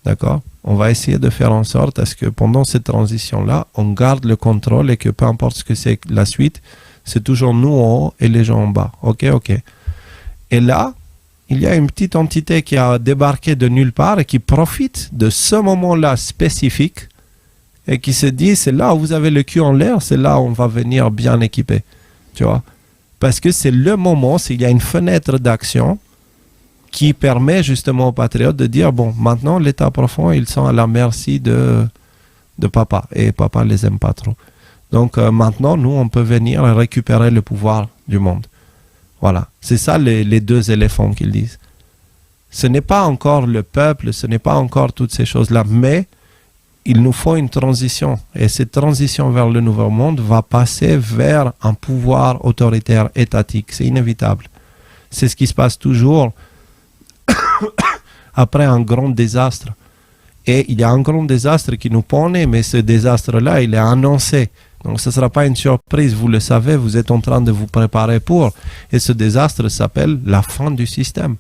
D'accord? On va essayer de faire en sorte à ce que pendant cette transition-là, on garde le contrôle et que peu importe ce que c'est la suite, c'est toujours nous en haut et les gens en bas. Ok. Et là, il y a une petite entité qui a débarqué de nulle part et qui profite de ce moment-là spécifique et qui se dit, c'est là où vous avez le cul en l'air, c'est là où on va venir bien équipé. Tu vois? Parce que c'est le moment, il y a une fenêtre d'action qui permet justement aux patriotes de dire, bon, maintenant, l'État profond, ils sont à la merci de papa. Et papa les aime pas trop. Donc maintenant, nous, on peut venir récupérer le pouvoir du monde. Voilà. C'est ça les deux éléphants qu'ils disent. Ce n'est pas encore le peuple, ce n'est pas encore toutes ces choses-là, mais il nous faut une transition. Et cette transition vers le nouveau monde va passer vers un pouvoir autoritaire étatique. C'est inévitable. C'est ce qui se passe toujours après un grand désastre. Et il y a un grand désastre qui nous pone, mais ce désastre-là, il est annoncé. Donc ce ne sera pas une surprise, vous le savez, vous êtes en train de vous préparer pour. Et ce désastre s'appelle la fin du système.